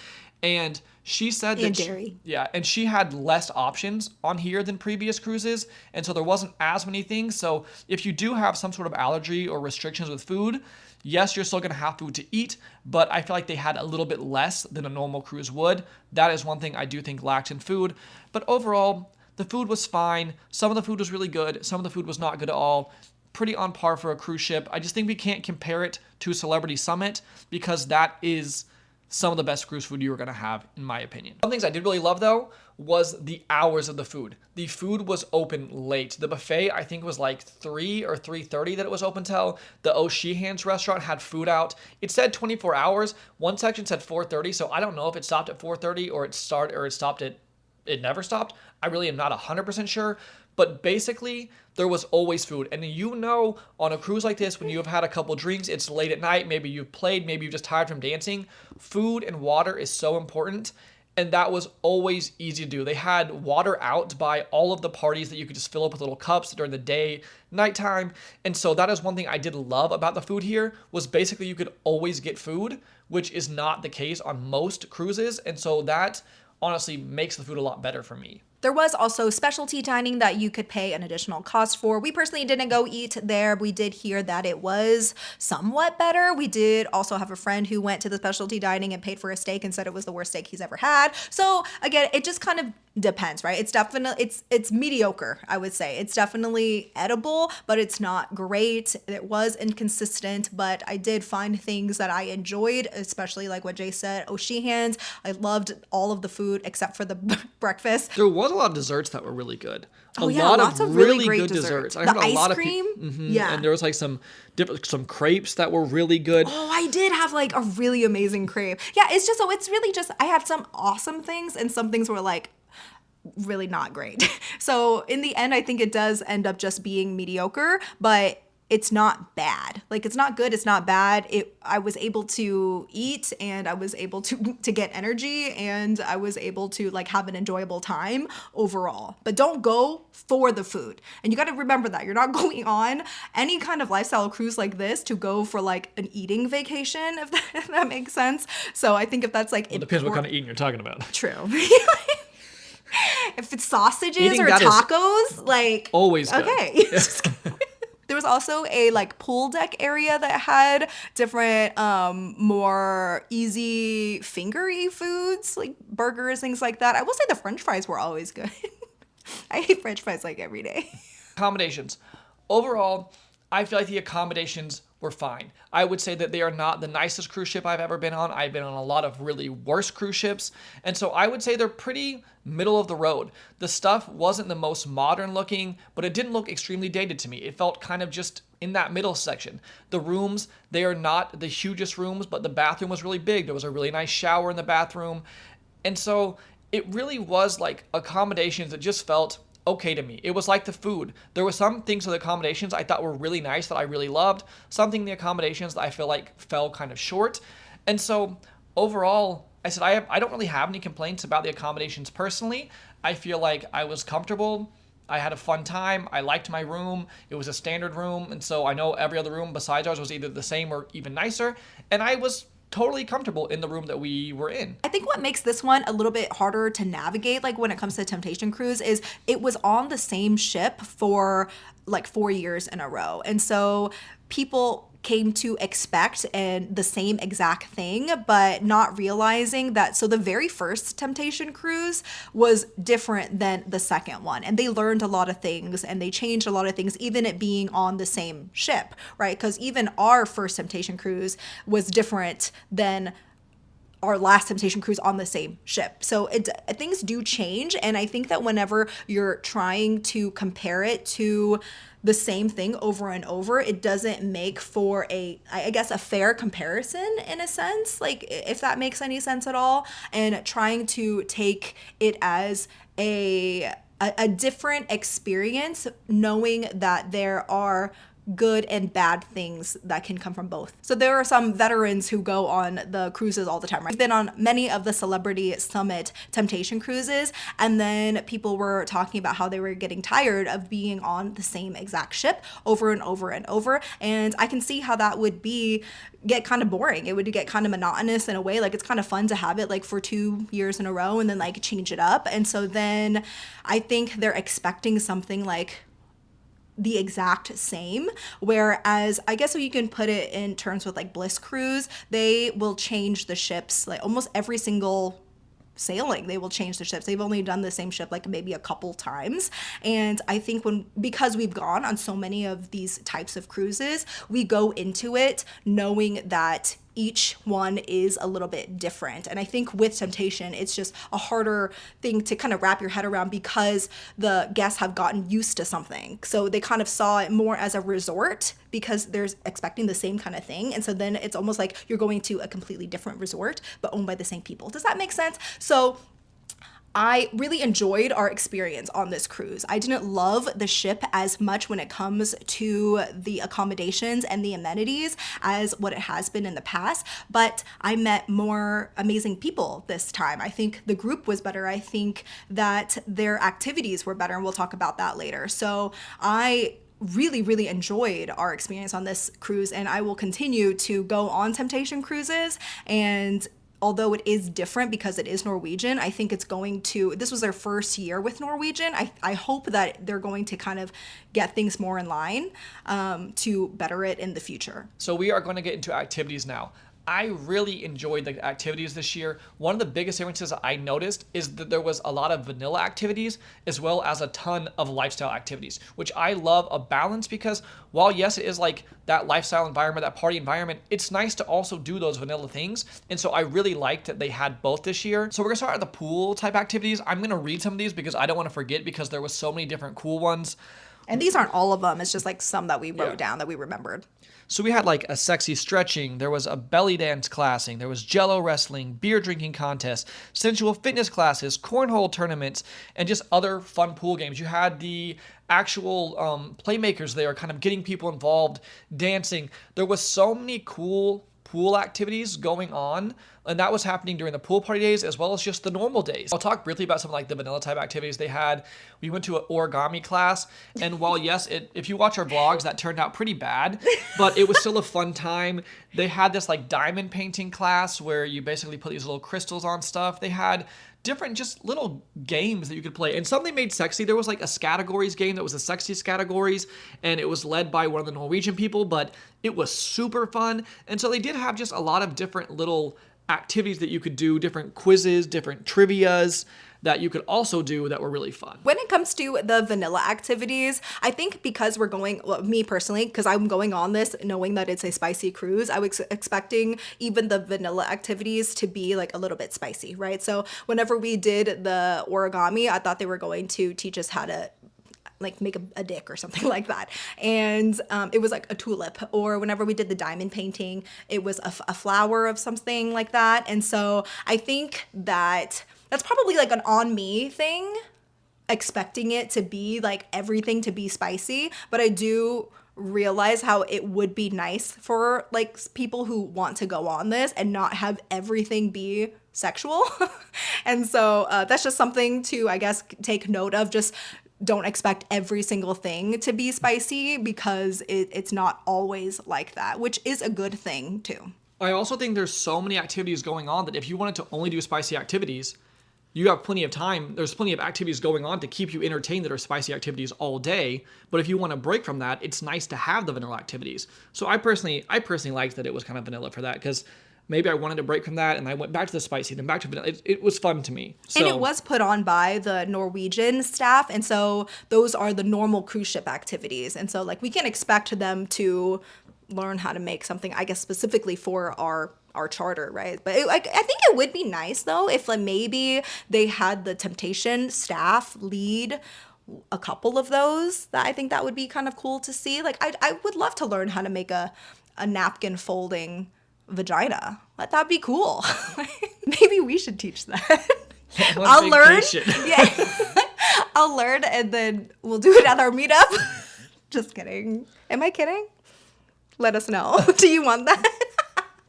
and she said that dairy. and she had less options on here than previous cruises, and so there wasn't as many things. So if you do have some sort of allergy or restrictions with food, yes, you're still going to have food to eat, but I feel like they had a little bit less than a normal cruise would. That is one thing I do think lacked in food. But overall, the food was fine. Some of the food was really good. Some of the food was not good at all. Pretty on par for a cruise ship. I just think we can't compare it to Celebrity Summit because that is some of the best cruise food you were going to have, in my opinion. One of the things I did really love, though, was the hours of the food. The food was open late. The buffet, I think, was like 3 or 3:30 that it was open till. The O'Sheehan's restaurant had food out. It said 24 hours. One section said 4:30, so I don't know if it stopped at 4:30 or it stopped at it never stopped. I really am not 100% sure. But basically, there was always food. And you know, on a cruise like this, when you have had a couple drinks, it's late at night, maybe you've played, maybe you're just tired from dancing, food and water is so important. And that was always easy to do. They had water out by all of the parties that you could just fill up with little cups during the day, nighttime. And so that is one thing I did love about the food here, was basically you could always get food, which is not the case on most cruises. And so that honestly makes the food a lot better for me. There was also specialty dining that you could pay an additional cost for. We personally didn't go eat there. We did hear that it was somewhat better. We did also have a friend who went to the specialty dining and paid for a steak and said it was the worst steak he's ever had. So again, it just kind of depends, right? It's definitely, it's mediocre, I would say. It's definitely edible, but it's not great. It was inconsistent, but I did find things that I enjoyed, especially like what Jay said, O'Sheehan's. I loved all of the food except for the breakfast. There was a lot of desserts that were really good. Oh, yeah, lots of really great desserts. I The heard a ice lot cream? of people. Yeah. And there was like some crepes that were really good. Oh, I did have like a really amazing crepe. Yeah, it's just, so it's really just, I had some awesome things and some things were like really not great. So in the end, I think it does end up just being mediocre, but it's not bad. Like, it's not good, it's not bad. I was able to eat and I was able to get energy and I was able to like have an enjoyable time overall. But don't go for the food. And you got to remember that you're not going on any kind of lifestyle cruise like this to go for like an eating vacation, if that makes sense. So I think if that's like, It depends what kind of eating you're talking about. True. If it's sausages Eating or that is tacos, like always good. okay. There was also a like pool deck area that had different more easy fingery foods, like burgers, things like that. I will say the French fries were always good. I eat French fries like every day. Accommodations. Overall, I feel like the accommodations were fine. I would say that they are not the nicest cruise ship I've ever been on. I've been on a lot of really worse cruise ships. And so I would say they're pretty middle of the road. The stuff wasn't the most modern looking, but it didn't look extremely dated to me. It felt kind of just in that middle section. The rooms, they are not the hugest rooms, but the bathroom was really big. There was a really nice shower in the bathroom. And so it really was like accommodations that just felt okay to me. It was like the food. There were some things of the accommodations I thought were really nice that I really loved. Something in the accommodations that I feel like fell kind of short. And so overall, I said I don't really have any complaints about the accommodations personally. I feel like I was comfortable. I had a fun time. I liked my room. It was a standard room. And so I know every other room besides ours was either the same or even nicer. And I was totally comfortable in the room that we were in. I think what makes this one a little bit harder to navigate, like when it comes to Temptation Cruise, is it was on the same ship for like 4 years in a row. And so people came to expect and the same exact thing, but not realizing that. So the very first Temptation Cruise was different than the second one, and they learned a lot of things and they changed a lot of things, even it being on the same ship, right? Because even our first Temptation Cruise was different than our last Temptation Cruise on the same ship. So things do change. And I think that whenever you're trying to compare it to the same thing over and over, it doesn't make for I guess, a fair comparison in a sense, like if that makes any sense at all. And trying to take it as a different experience, knowing that there are good and bad things that can come from both. So there are some veterans who go on the cruises all the time, right? I've been on many of the Celebrity Summit Temptation Cruises, and then people were talking about how they were getting tired of being on the same exact ship over and over and over. And I can see how that would get kind of boring. It would get kind of monotonous in a way. Like, it's kind of fun to have it like for 2 years in a row and then like change it up. And so then I think they're expecting something like the exact same, whereas I guess so you can put it in terms with like Bliss Cruise, they will change the ships like almost every single sailing. They will change the ships. They've only done the same ship like maybe a couple times. And I think because we've gone on so many of these types of cruises, we go into it knowing that each one is a little bit different. And I think with Temptation, it's just a harder thing to kind of wrap your head around because the guests have gotten used to something. So they kind of saw it more as a resort because they're expecting the same kind of thing. And so then it's almost like you're going to a completely different resort, but owned by the same people. Does that make sense? So I really enjoyed our experience on this cruise. I didn't love the ship as much when it comes to the accommodations and the amenities as what it has been in the past, but I met more amazing people this time. I think the group was better. I think that their activities were better, and we'll talk about that later. So I really, really enjoyed our experience on this cruise, and I will continue to go on Temptation Cruises and although it is different because it is Norwegian, I think it's going to, this was their first year with Norwegian. I hope that they're going to kind of get things more in line to better it in the future. So we are going to get into activities now. I really enjoyed the activities this year. One of the biggest differences I noticed is that there was a lot of vanilla activities as well as a ton of lifestyle activities, which I love a balance because while yes, it is like that lifestyle environment, that party environment, it's nice to also do those vanilla things. And so I really liked that they had both this year. So we're gonna start at the pool type activities. I'm gonna read some of these because I don't want to forget because there was so many different cool ones. And these aren't all of them. It's just like some that we wrote down that we remembered. So we had like a sexy stretching, there was a belly dance classing, there was jello wrestling, beer drinking contests, sensual fitness classes, cornhole tournaments, and just other fun pool games. You had the actual playmakers there kind of getting people involved, dancing. There was so many cool pool activities going on, and that was happening during the pool party days as well as just the normal days. I'll talk briefly about some like the vanilla type activities they had. We went to an origami class, and while yes, if you watch our vlogs, that turned out pretty bad, but it was still a fun time. They had this like diamond painting class where you basically put these little crystals on stuff. They had different just little games that you could play. And some they made sexy. There was like a categories game that was the sexiest categories, and it was led by one of the Norwegian people, but it was super fun. And so they did have just a lot of different little activities that you could do, different quizzes, different trivias that you could also do that were really fun. When it comes to the vanilla activities, I think because we're going, well, me personally, because I'm going on this knowing that it's a spicy cruise, I was expecting even the vanilla activities to be like a little bit spicy, right? So whenever we did the origami, I thought they were going to teach us how to like make a dick or something like that. And it was like a tulip. Or whenever we did the diamond painting, it was a flower of something like that. And so I think that that's probably like an on me thing, expecting it to be like everything to be spicy. But I do realize how it would be nice for like people who want to go on this and not have everything be sexual. And so that's just something to, I guess, take note of. Just don't expect every single thing to be spicy because it's not always like that, which is a good thing too. I also think there's so many activities going on that if you wanted to only do spicy activities, you have plenty of time. There's plenty of activities going on to keep you entertained that are spicy activities all day. But if you want to break from that, it's nice to have the vanilla activities. So I personally liked that it was kind of vanilla for that because maybe I wanted to break from that and I went back to the spicy, then back to vanilla. It was fun to me. So, and it was put on by the Norwegian staff. And so those are the normal cruise ship activities. And so like we can expect them to learn how to make something, I guess, specifically for our charter, right? But I think it would be nice though if like maybe they had the Temptation staff lead a couple of those. That I think that would be kind of cool to see. Like I would love to learn how to make a napkin folding vagina. That'd be cool. Maybe we should teach that. I'll learn. Yeah. I'll learn and then we'll do it at our meetup. Just kidding. Am I kidding? Let us know. Do you want that?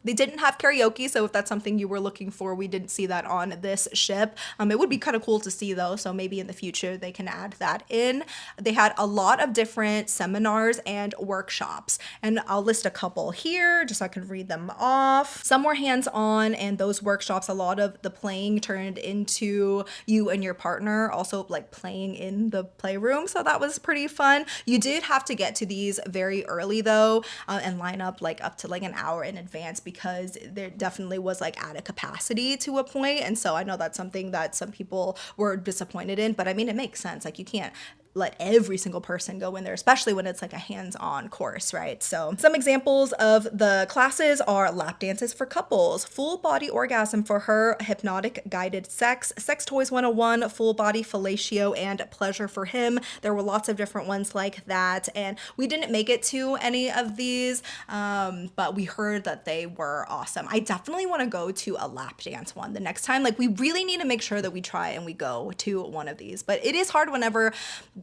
They didn't have karaoke, so if that's something you were looking for, we didn't see that on this ship. It would be kind of cool to see though, so maybe in the future they can add that in. They had a lot of different seminars and workshops, and I'll list a couple here just so I can read them off. Some were hands-on, and those workshops, a lot of the playing turned into you and your partner also like playing in the playroom, so that was pretty fun. You did have to get to these very early though, and line up like up to like an hour in advance because there definitely was like at a capacity to a point. And so I know that's something that some people were disappointed in, but I mean, it makes sense. Like you can't let every single person go in there, especially when it's like a hands-on course, right? So some examples of the classes are lap dances for couples, full body orgasm for her, hypnotic guided sex, sex toys 101, full body fellatio, and pleasure for him. There were lots of different ones like that, and we didn't make it to any of these, but we heard that they were awesome. I definitely want to go to a lap dance one the next time. Like we really need to make sure that we try and we go to one of these, but it is hard whenever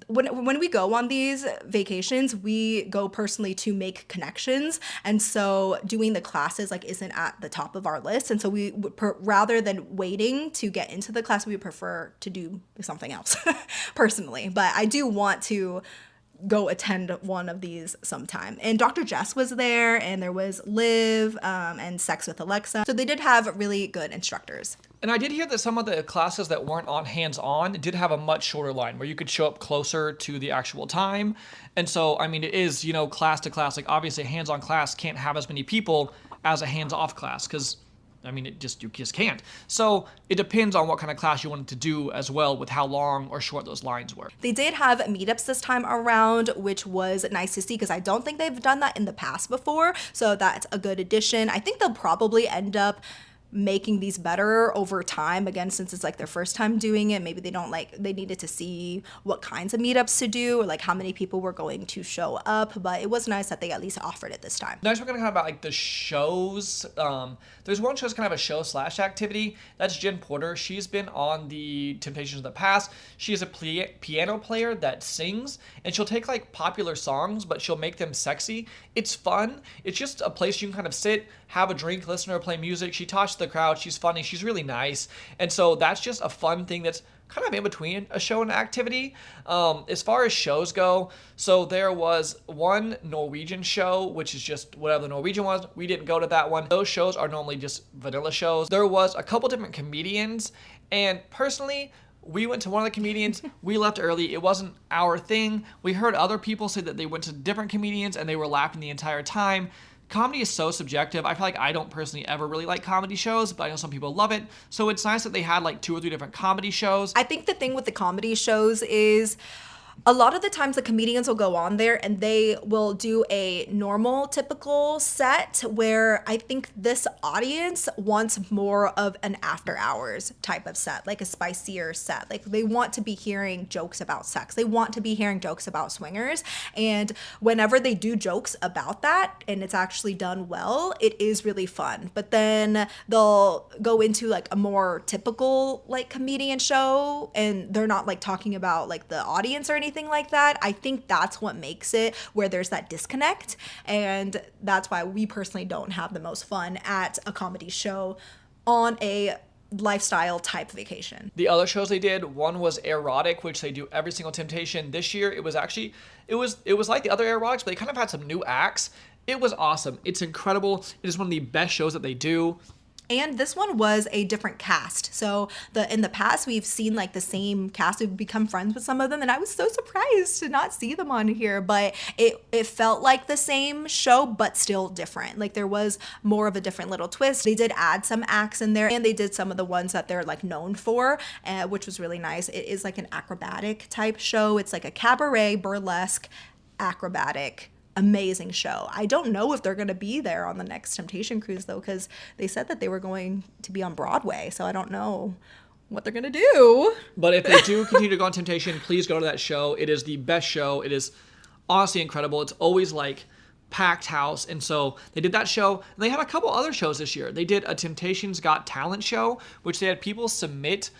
when we go on these vacations, we go personally to make connections. And so doing the classes like isn't at the top of our list. And so we would rather than waiting to get into the class, we would prefer to do something else personally. But I do want to go attend one of these sometime. And Dr. Jess was there, and there was Liv and Sex with Alexa. So they did have really good instructors. And I did hear that some of the classes that weren't on hands-on did have a much shorter line where you could show up closer to the actual time. And so, I mean, it is, class to class. Like, obviously, a hands-on class can't have as many people as a hands-off class because, I mean, you just can't. So it depends on what kind of class you wanted to do as well with how long or short those lines were. They did have meetups this time around, which was nice to see because I don't think they've done that in the past before. So that's a good addition. I think they'll probably end up making these better over time, again, since it's like their first time doing it. Maybe they needed to see what kinds of meetups to do or like how many people were going to show up, but it was nice that they at least offered it this time. Next, we're gonna talk about like the shows. There's one show that's kind of a show / activity. That's Jen Porter. She's been on the Temptations of the past. She is a piano player that sings, and she'll take like popular songs, but she'll make them sexy. It's fun. It's just a place you can kind of sit, have a drink, listen to her play music. She talks to the crowd. She's funny. She's really nice. And so that's just a fun thing that's kind of in between a show and activity. As far as shows go, so there was one Norwegian show, which is just whatever the Norwegian was. We didn't go to that one. Those shows are normally just vanilla shows. There was a couple different comedians, and personally, we went to one of the comedians. We left early. It wasn't our thing. We heard other people say that they went to different comedians and they were laughing the entire time. Comedy is so subjective. I feel like I don't personally ever really like comedy shows, but I know some people love it. So it's nice that they had like 2 or 3 different comedy shows. I think the thing with the comedy shows is a lot of the times the comedians will go on there and they will do a normal, typical set where I think this audience wants more of an after hours type of set, like a spicier set. Like they want to be hearing jokes about sex. They want to be hearing jokes about swingers. And whenever they do jokes about that and it's actually done well, it is really fun. But then they'll go into like a more typical like comedian show and they're not like talking about like the audience or anything like that. I think that's what makes it where there's that disconnect, and that's why we personally don't have the most fun at a comedy show on a lifestyle type vacation. The other shows they did, one was erotic, which they do every single Temptation. This year it was actually it was like the other erotics, but they kind of had some new acts. It was awesome. It's incredible. It is one of the best shows that they do. And this one was a different cast. So in the past, we've seen like the same cast. We've become friends with some of them. And I was so surprised to not see them on here. But it felt like the same show, but still different. Like there was more of a different little twist. They did add some acts in there. And they did some of the ones that they're like known for, which was really nice. It is like an acrobatic type show. It's like a cabaret, burlesque, acrobatic amazing show. I don't know if they're going to be there on the next Temptation Cruise though, because they said that they were going to be on Broadway. So I don't know what they're going to do. But if they do continue to go on Temptation, please go to that show. It is the best show. It is honestly incredible. It's always like packed house. And so they did that show. And they had a couple other shows this year. They did a Temptations Got Talent show, which they had people submit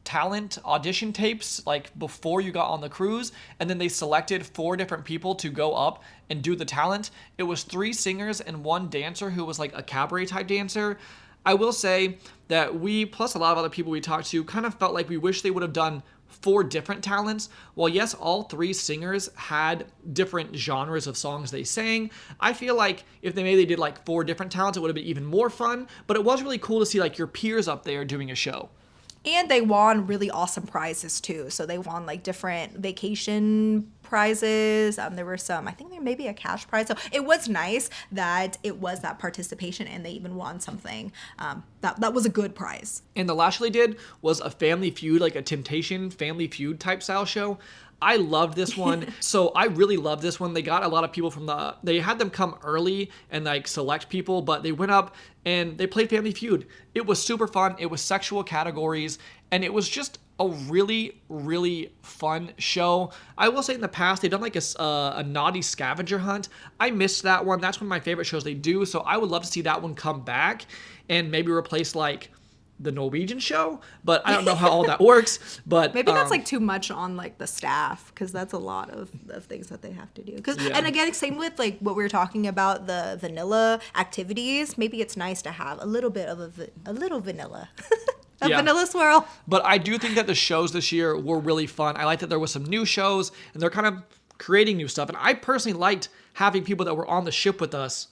talent audition tapes like before you got on the cruise, and then they selected 4 different people to go up and do the talent. It was 3 singers and 1 dancer who was like a cabaret type dancer. I will say that we, plus a lot of other people we talked to, kind of felt like we wish they would have done 4 different talents. While yes, all 3 singers had different genres of songs they sang, I feel like if they did like 4 different talents, it would have been even more fun. But it was really cool to see like your peers up there doing a show. And they won really awesome prizes too. So they won like different vacation prizes. There were some, I think there may be a cash prize. So it was nice that it was that participation and they even won something. That was a good prize. And the last show they did was a Family Feud, like a Temptation Family Feud type style show. I loved this one. So I really loved this one. They got a lot of people they had them come early and like select people, but they went up and they played Family Feud. It was super fun. It was sexual categories, and it was just a really, really fun show. I will say in the past, they've done like a naughty scavenger hunt. I missed that one. That's one of my favorite shows they do. So I would love to see that one come back and maybe replace like the Norwegian show, but I don't know how all that works. But maybe that's like too much on like the staff, because that's a lot of things that they have to do. And again, same with like what we were talking about, the vanilla activities. Maybe it's nice to have a little bit of a little vanilla. Vanilla swirl. But I do think that the shows this year were really fun. I like that there was some new shows, and they're kind of creating new stuff. And I personally liked having people that were on the ship with us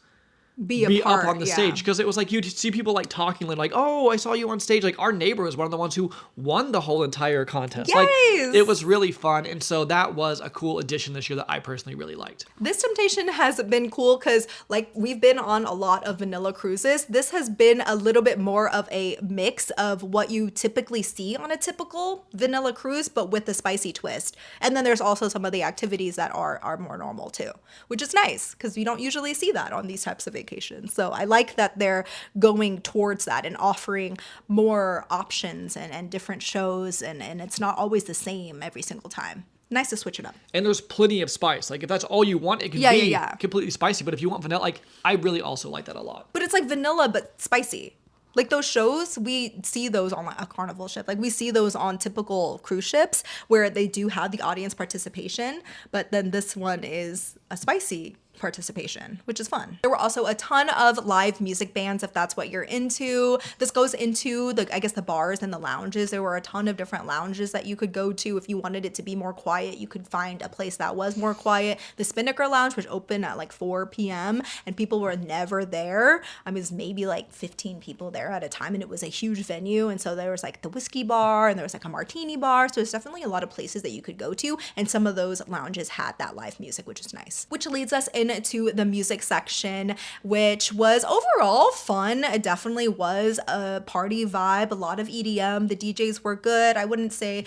Be up on the stage, because it was like you'd see people like talking like, oh, I saw you on stage. Like our neighbor was one of the ones who won the whole entire contest. Yes! Like it was really fun, and so that was a cool addition this year that I personally really liked. This temptation has been cool because like we've been on a lot of vanilla cruises. This has been a little bit more of a mix of what you typically see on a typical vanilla cruise, but with the spicy twist. And then there's also some of the activities that are more normal too, which is nice because you don't usually see that on these types of vacations. So I like that they're going towards that and offering more options and different shows, and it's not always the same every single time. Nice to switch it up. And there's plenty of spice. Like if that's all you want, it can be completely spicy. But if you want vanilla, like I really also like that a lot. But it's like vanilla but spicy. Like those shows, we see those on like a Carnival ship. Like we see those on typical cruise ships where they do have the audience participation, but then this one is a spicy participation, which is fun. There were also a ton of live music bands if that's what you're into. This goes into I guess the bars and the lounges. There were a ton of different lounges that you could go to. If you wanted it to be more quiet, you could find a place that was more quiet. The Spinnaker Lounge, which opened at like 4 p.m. and people were never there. I mean, it was maybe like 15 people there at a time, and it was a huge venue. And so there was like the whiskey bar and there was like a martini bar. So there's definitely a lot of places that you could go to. And some of those lounges had that live music, which is nice. Which leads us into the music section, which was overall fun. It definitely was a party vibe, a lot of EDM. The DJs were good. I wouldn't say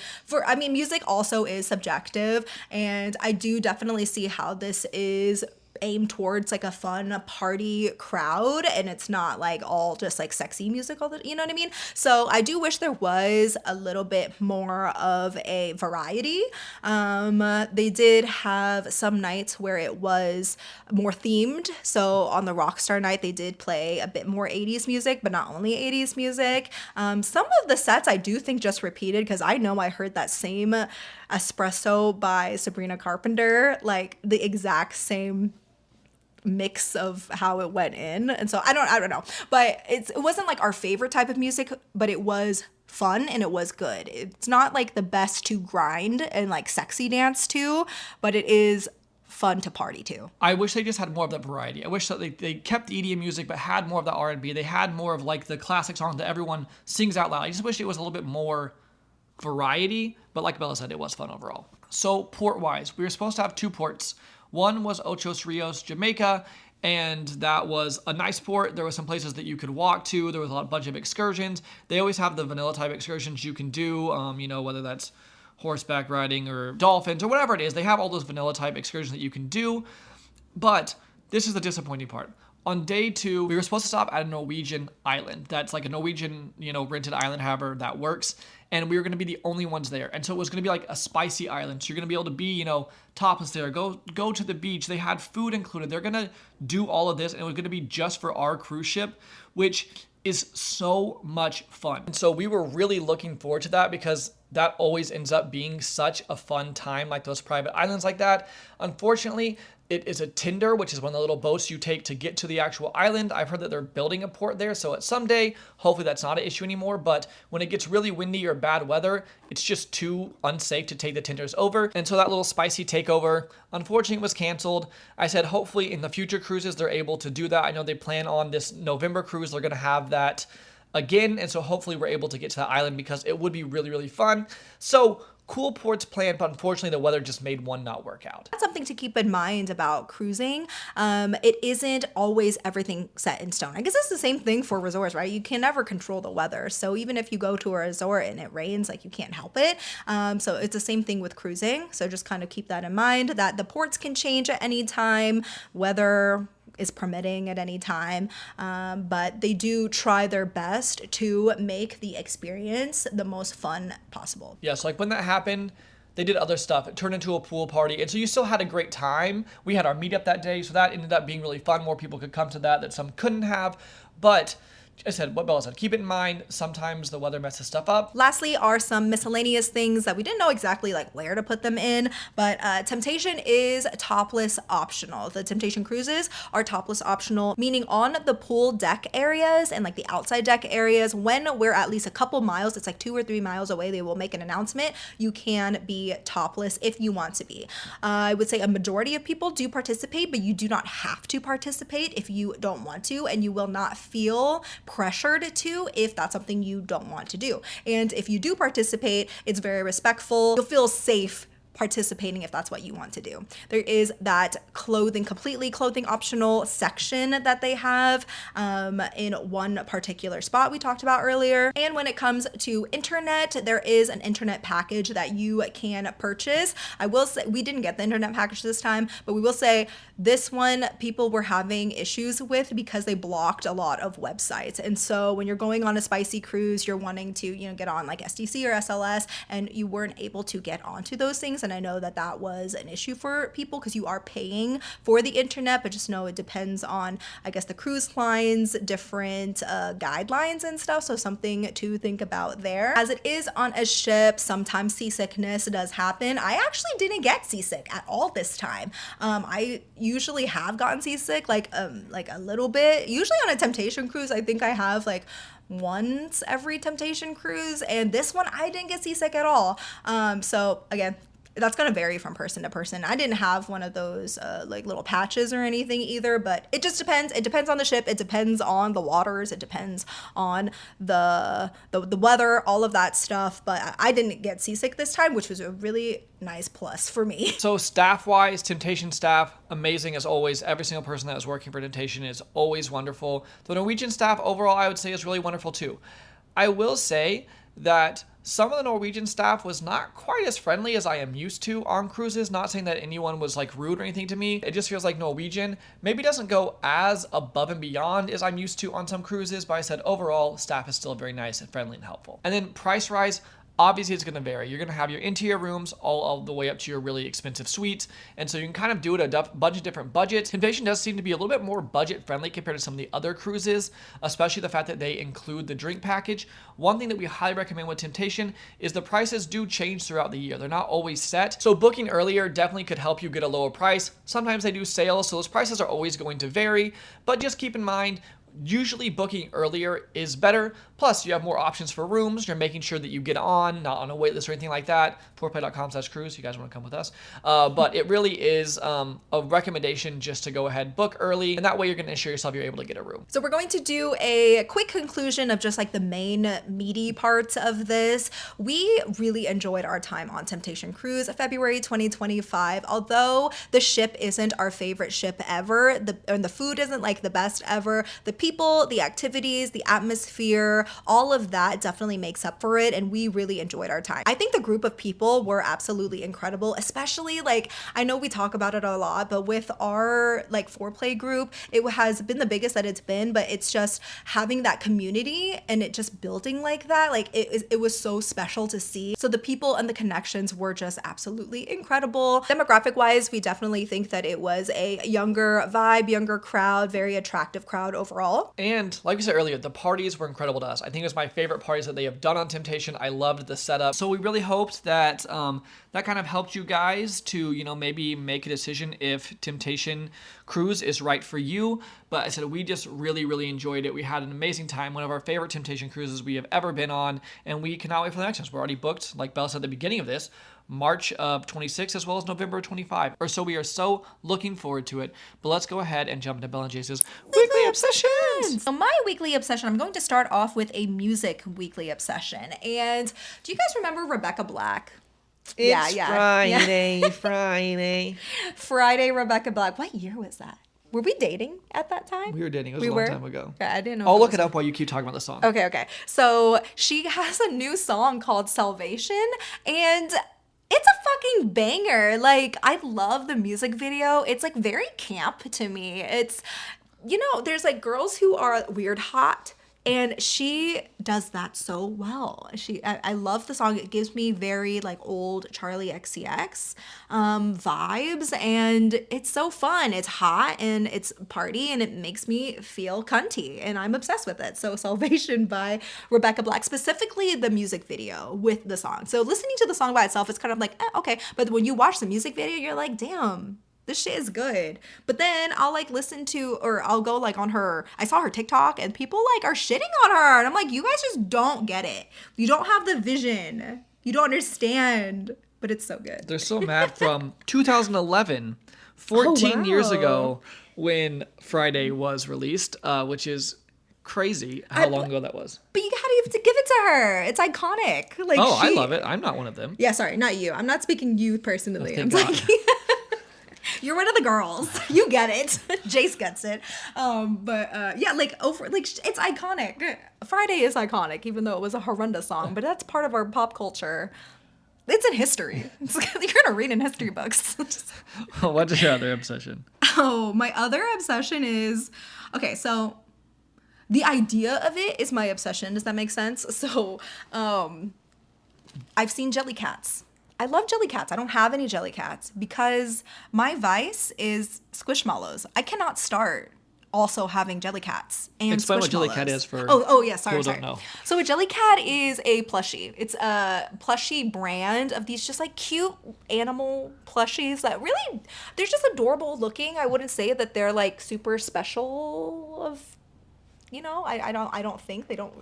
music also is subjective, and I do definitely see how this is aimed towards like a fun party crowd, and it's not like all just like sexy music all the, you know what I mean? So I do wish there was a little bit more of a variety. They did have some nights where it was more themed. So on the Rockstar night, they did play a bit more 80s music, but not only 80s music. Some of the sets I do think just repeated, because I know I heard that same Espresso by Sabrina Carpenter, like the exact same mix of how it went in. And so I don't know, but it wasn't like our favorite type of music, but it was fun and it was good. It's not like the best to grind and like sexy dance to, but it is fun to party to. I wish they just had more of that variety. I wish that they kept the EDM music but had more of the R&B. They had more of like the classic songs that everyone sings out loud. I just wish it was a little bit more variety, but like Bella said, it was fun overall. So port-wise, we were supposed to have 2 ports. One was Ochos Rios, Jamaica, and that was a nice port. There were some places that you could walk to. There was a bunch of excursions. They always have the vanilla type excursions you can do, whether that's horseback riding or dolphins or whatever it is. They have all those vanilla type excursions that you can do. But this is the disappointing part. On day 2, we were supposed to stop at a Norwegian island. That's like a Norwegian, rented island, however that works. And we were going to be the only ones there. And so it was going to be like a spicy island. So you're going to be able to be, topless there, go to the beach. They had food included. They're going to do all of this, and it was going to be just for our cruise ship, which is so much fun. And so we were really looking forward to that, because that always ends up being such a fun time, like those private islands like that. Unfortunately, it is a Tinder, which is one of the little boats you take to get to the actual island. I've heard that they're building a port there, so at someday, hopefully that's not an issue anymore. But when it gets really windy or bad weather, it's just too unsafe to take the Tinders over. And so that little spicy takeover, unfortunately, was canceled. I said hopefully in the future cruises, they're able to do that. I know they plan on this November cruise, they're going to have that again. And so hopefully we're able to get to that island, because it would be really, really fun. So cool ports planned, but unfortunately the weather just made one not work out. That's something to keep in mind about cruising. It isn't always everything set in stone. I guess it's the same thing for resorts, right? You can never control the weather. So even if you go to a resort and it rains, like you can't help it. So it's the same thing with cruising. So just kind of keep that in mind, that the ports can change at any time, weather is permitting at any time, but they do try their best to make the experience the most fun possible. Yeah, so like when that happened, they did other stuff. It turned into a pool party, and so you still had a great time. We had our meetup that day, so that ended up being really fun. More people could come to that some couldn't have, but I said what Bella said. Keep it in mind. Sometimes the weather messes stuff up. Lastly are some miscellaneous things that we didn't know exactly like where to put them in, but Temptation is topless optional. The Temptation cruises are topless optional, meaning on the pool deck areas and like the outside deck areas, when we're at least a couple miles, it's like 2 or 3 miles away, they will make an announcement. You can be topless if you want to be. I would say a majority of people do participate, but you do not have to participate if you don't want to, and you will not feel pressured to if that's something you don't want to do. And if you do participate, it's very respectful. You'll feel safe participating if that's what you want to do. There is that completely clothing optional section that they have in one particular spot we talked about earlier. And when it comes to internet, there is an internet package that you can purchase. I will say we didn't get the internet package this time, but we will say this one people were having issues with because they blocked a lot of websites. And so when you're going on a spicy cruise, you're wanting to, get on like SDC or SLS, and you weren't able to get onto those things. And I know that that was an issue for people because you are paying for the internet, but just know it depends on, I guess, the cruise lines, different guidelines and stuff. So something to think about there. As it is on a ship, sometimes seasickness does happen. I actually didn't get seasick at all this time. I usually have gotten seasick like a little bit. Usually on a Temptation cruise, I think I have like once every Temptation cruise, and this one I didn't get seasick at all. So again, that's going to vary from person to person. I didn't have one of those like little patches or anything either, but it just depends. It depends on the ship. It depends on the waters. It depends on the weather, all of that stuff. But I didn't get seasick this time, which was a really nice plus for me. So staff-wise, Temptation staff, amazing as always. Every single person that is working for Temptation is always wonderful. The Norwegian staff overall, I would say, is really wonderful too. I will say that some of the Norwegian staff was not quite as friendly as I am used to on cruises. Not saying that anyone was like rude or anything to me. It just feels like Norwegian maybe doesn't go as above and beyond as I'm used to on some cruises, but I said overall staff is still very nice and friendly and helpful. And then price rise, obviously it's going to vary. You're going to have your interior rooms all the way up to your really expensive suites. And so you can kind of do it at a bunch of different budgets. Temptation does seem to be a little bit more budget friendly compared to some of the other cruises, especially the fact that they include the drink package. One thing that we highly recommend with Temptation is the prices do change throughout the year. They're not always set. So booking earlier definitely could help you get a lower price. Sometimes they do sales, so those prices are always going to vary. But just keep in mind, usually booking earlier is better. Plus, you have more options for rooms. You're making sure that you get on, not on a wait list or anything like that. 4play.com/cruise. You guys want to come with us. But it really is a recommendation just to go ahead, book early, and that way you're going to ensure yourself you're able to get a room. So we're going to do a quick conclusion of just like the main meaty parts of this. We really enjoyed our time on Temptation Cruise, February 2025. Although the ship isn't our favorite ship ever, and the food isn't like the best ever, the people, the activities, the atmosphere, all of that definitely makes up for it, and we really enjoyed our time. I think the group of people were absolutely incredible, especially like, I know we talk about it a lot, but with our like foreplay group, it has been the biggest that it's been, but it's just having that community and it just building like that, like it was so special to see. So the people and the connections were just absolutely incredible. Demographic wise, we definitely think that it was a younger vibe, younger crowd, very attractive crowd overall. And like we said earlier, the parties were incredible to us. I think it was my favorite parties that they have done on Temptation. I loved the setup. So we really hoped that that kind of helped you guys to, maybe make a decision if Temptation Cruise is right for you. But I said we just really, really enjoyed it. We had an amazing time. One of our favorite Temptation cruises we have ever been on. And we cannot wait for the next ones. We're already booked, like Bella said at the beginning of this, March of 26 as well as November 25. Or so we are so looking forward to it. But let's go ahead and jump into Bella and Jase's weekly obsessions. So my weekly obsession, I'm going to start off with a music weekly obsession. And do you guys remember Rebecca Black? It's Friday. Friday, Rebecca Black. What year was that? Were we dating at that time? We were dating. It was a long time ago. Okay, I didn't know. I'll look it up while you keep talking about the song. Okay. So she has a new song called Salvation, and it's a fucking banger. Like, I love the music video. It's like very camp to me. It's, there's like girls who are weird hot And she does that so well. I love the song. It gives me very like old Charlie XCX vibes, and it's so fun. It's hot and it's party, and it makes me feel cunty, and I'm obsessed with it. So Salvation by Rebecca Black, specifically the music video with the song. So listening to the song by itself, it's kind of like, okay. But when you watch the music video, you're like, damn, this shit is good. But then I'll like listen to, or I'll go like on her, I saw her TikTok and people like are shitting on her. And I'm like, you guys just don't get it. You don't have the vision. You don't understand. But it's so good. They're so mad from 2011, 14 years ago when Friday was released, which is crazy how long ago that was. But you have to give it to her. It's iconic. Like, I love it. I'm not one of them. Yeah, sorry, not you. I'm not speaking you personally. I'm God. talking. You're one of the girls. You get it. Jase gets it. Yeah, like it's iconic. Friday is iconic, even though it was a horrendous song. But that's part of our pop culture. It's in history. You're gonna read in history books. What's your other obsession? Oh, my other obsession is okay. So the idea of it is my obsession. Does that make sense? So, I've seen Jellycats. I love Jellycats. I don't have any Jellycats because my vice is Squishmallows. I cannot start also having Jellycats and Explain what Squishmallows. Jellycat is for Yeah, sorry. people who don't know. So a Jellycat is a plushie. It's a plushie brand of these just like cute animal plushies that really, they're just adorable looking. I wouldn't say that they're like super special of, I don't think they don't.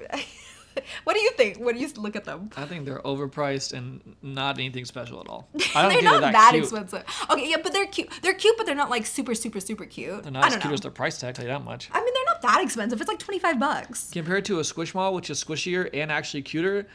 What do you think? What do you look at them? I think they're overpriced and not anything special at all. I don't They're think not they're that cute. expensive. Okay, yeah, but they're cute. They're cute, but they're not like super, super, super cute. They're not I as don't cute know. as their price tag, I'll tell you that much. I mean, they're not that expensive. It's like $25. Compared to a Squishmallow, which is squishier and actually cuter,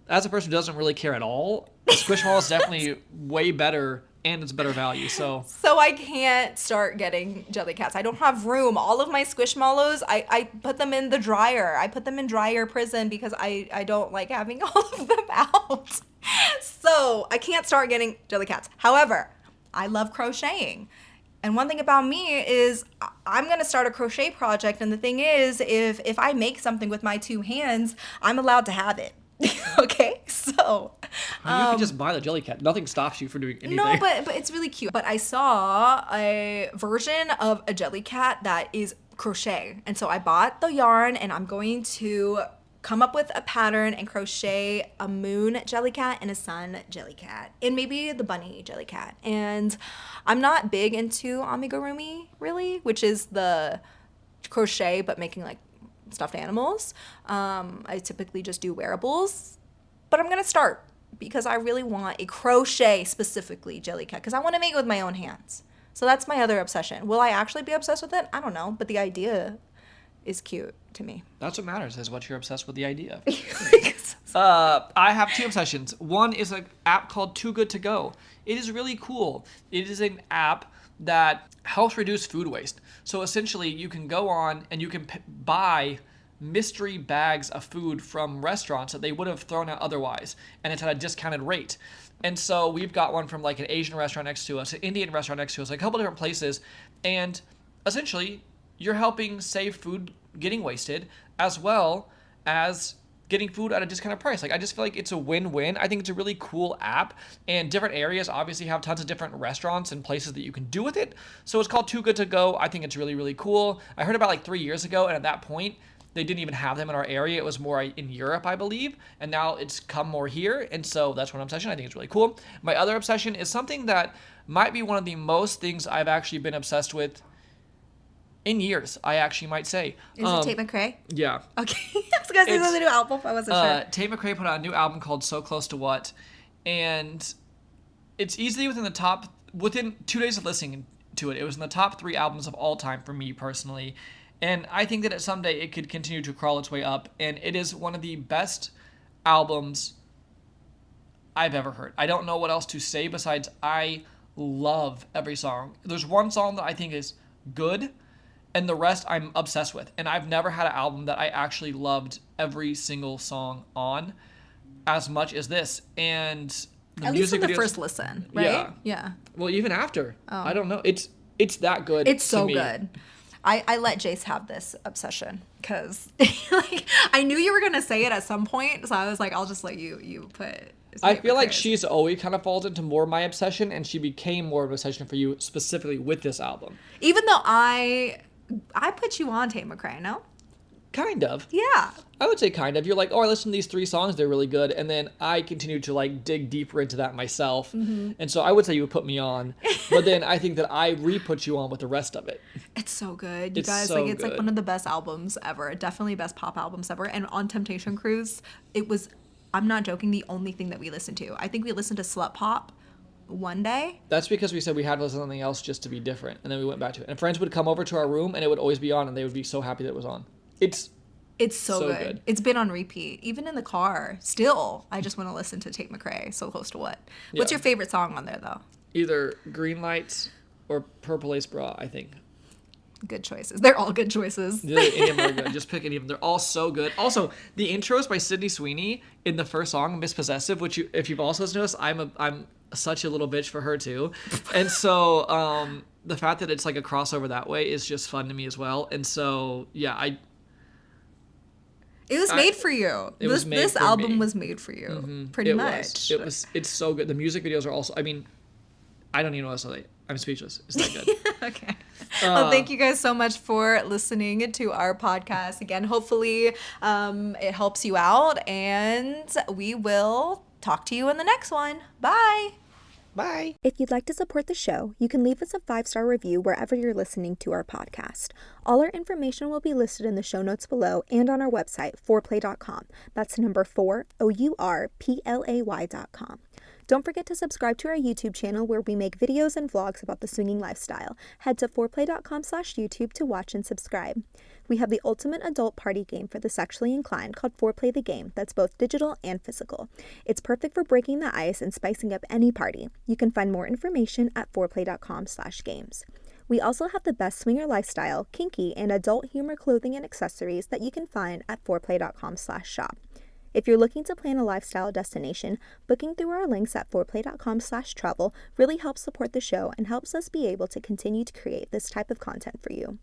as a person who doesn't really care at all, a Squishmallow is definitely way better and it's better value. So I can't start getting Jellycats. I don't have room. All of my Squishmallows, I put them in the dryer. I put them in dryer prison because I don't like having all of them out. So I can't start getting Jellycats. However, I love crocheting. And one thing about me is I'm going to start a crochet project. And the thing is, if I make something with my two hands, I'm allowed to have it. Okay, so you can just buy the Jellycat. Nothing stops you from doing anything. no, but it's really cute. But I saw a version of a Jellycat that is crochet, and so I bought the yarn, and I'm going to come up with a pattern and crochet a moon Jellycat and a sun Jellycat, and maybe the bunny Jellycat. And I'm not big into amigurumi really, which is the crochet but making like stuffed animals. I typically just do wearables, but I'm gonna start because I really want a crochet specifically Jellycat because I want to make it with my own hands. So that's my other obsession. Will I actually be obsessed with it? I don't know, but the idea is cute to me. That's what matters, is what you're obsessed with the idea. I have two obsessions. One is an app called Too Good To Go. It is really cool. It is an app that helps reduce food waste. So essentially, you can go on and you can buy mystery bags of food from restaurants that they would have thrown out otherwise, and it's at a discounted rate. And so we've got one from like an Asian restaurant next to us, an Indian restaurant next to us, like a couple different places, and essentially you're helping save food getting wasted as well as getting food at a discounted price. Like, I just feel like it's a win-win. I think it's a really cool app, and different areas obviously have tons of different restaurants and places that you can do with it. So it's called Too Good To Go. I think it's really, really cool. I heard about like 3 years ago, and at that point, they didn't even have them in our area. It was more in Europe, I believe, and now it's come more here, and so that's one obsession. I think it's really cool. My other obsession is something that might be one of the most things I've actually been obsessed with in years, I actually might say. Is it Tate McRae? Yeah. Okay. I was going to say the new album. I wasn't sure. Tate McRae put out a new album called So Close to What, and it's easily within 2 days of listening to it, it was in the top 3 albums of all time for me personally. And I think that someday it could continue to crawl its way up, and it is one of the best albums I've ever heard. I don't know what else to say besides I love every song. There's one song that I think is good, and the rest I'm obsessed with. And I've never had an album that I actually loved every single song on as much as this. And the At least music from the videos, first listen, right? Yeah. Well, even after. I don't know. It's that good. It's so to me. good. I let Jase have this obsession because like I knew you were gonna say it at some point, so I was like, I'll just let you put. I feel like she's always kind of falls into more of my obsession, and she became more of an obsession for you specifically with this album. Even though I put you on Tate McRae, no? Kind of. Yeah. I would say kind of. You're like, oh, I listened to these 3 songs, they're really good. And then I continued to like dig deeper into that myself. Mm-hmm. And so I would say you would put me on. But then I think that I re-put you on with the rest of it. It's so good, you It's guys. so Like it's like good. one of the best albums ever. Definitely best pop albums ever. And on Temptation Cruise, it was, I'm not joking, the only thing that we listened to. I think we listened to Slut Pop one day. That's because we said we had to listen to something else just to be different. And then we went back to it. And friends would come over to our room and it would always be on and they would be so happy that it was on. It's so So good. good. It's been on repeat. Even in the car. Still, I just want to listen to Tate McRae. So close to what? What's Yeah. your favorite song on there, though? Either Green Lights or Purple Lace Bra, I think. Good choices. They're all good choices. Any of them are good. Just pick any of them. They're all so good. Also, the intros by Sydney Sweeney in the first song, Mispossessive, which if you've also noticed, I'm such a little bitch for her too. And so the fact that it's like a crossover that way is just fun to me as well. And so yeah, It was made for you. It was made this for album me. was made for you. Pretty much. It's so good. The music videos are also, I mean, I don't even know what to say. I'm speechless. It's that good. Okay. Well, thank you guys so much for listening to our podcast. Again, hopefully it helps you out, and we will talk to you in the next one. Bye. Bye. If you'd like to support the show, you can leave us a 5-star review wherever you're listening to our podcast. All our information will be listed in the show notes below and on our website, fourplay.com. That's number 4, OURPLAY.com. Don't forget to subscribe to our YouTube channel where we make videos and vlogs about the swinging lifestyle. Head to fourplay.com/YouTube to watch and subscribe. We have the ultimate adult party game for the sexually inclined called Foreplay the Game that's both digital and physical. It's perfect for breaking the ice and spicing up any party. You can find more information at foreplay.com/games. We also have the best swinger lifestyle, kinky, and adult humor clothing and accessories that you can find at foreplay.com/shop. If you're looking to plan a lifestyle destination, booking through our links at foreplay.com/travel really helps support the show and helps us be able to continue to create this type of content for you.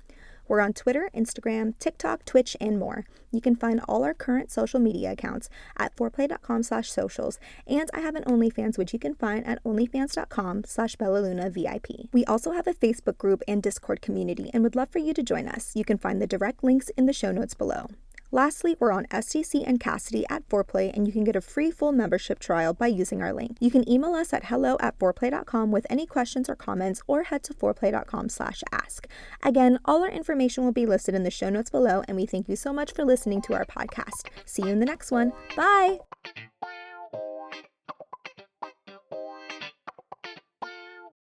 We're on Twitter, Instagram, TikTok, Twitch, and more. You can find all our current social media accounts at foreplay.com/socials, and I have an OnlyFans which you can find at onlyfans.com/BellaLunaVIP. We also have a Facebook group and Discord community and would love for you to join us. You can find the direct links in the show notes below. Lastly, we're on STC and Cassidy at Foreplay, and you can get a free full membership trial by using our link. You can email us at hello@foreplay.com with any questions or comments, or head to foreplay.com/ask. Again, all our information will be listed in the show notes below, and we thank you so much for listening to our podcast. See you in the next one. Bye!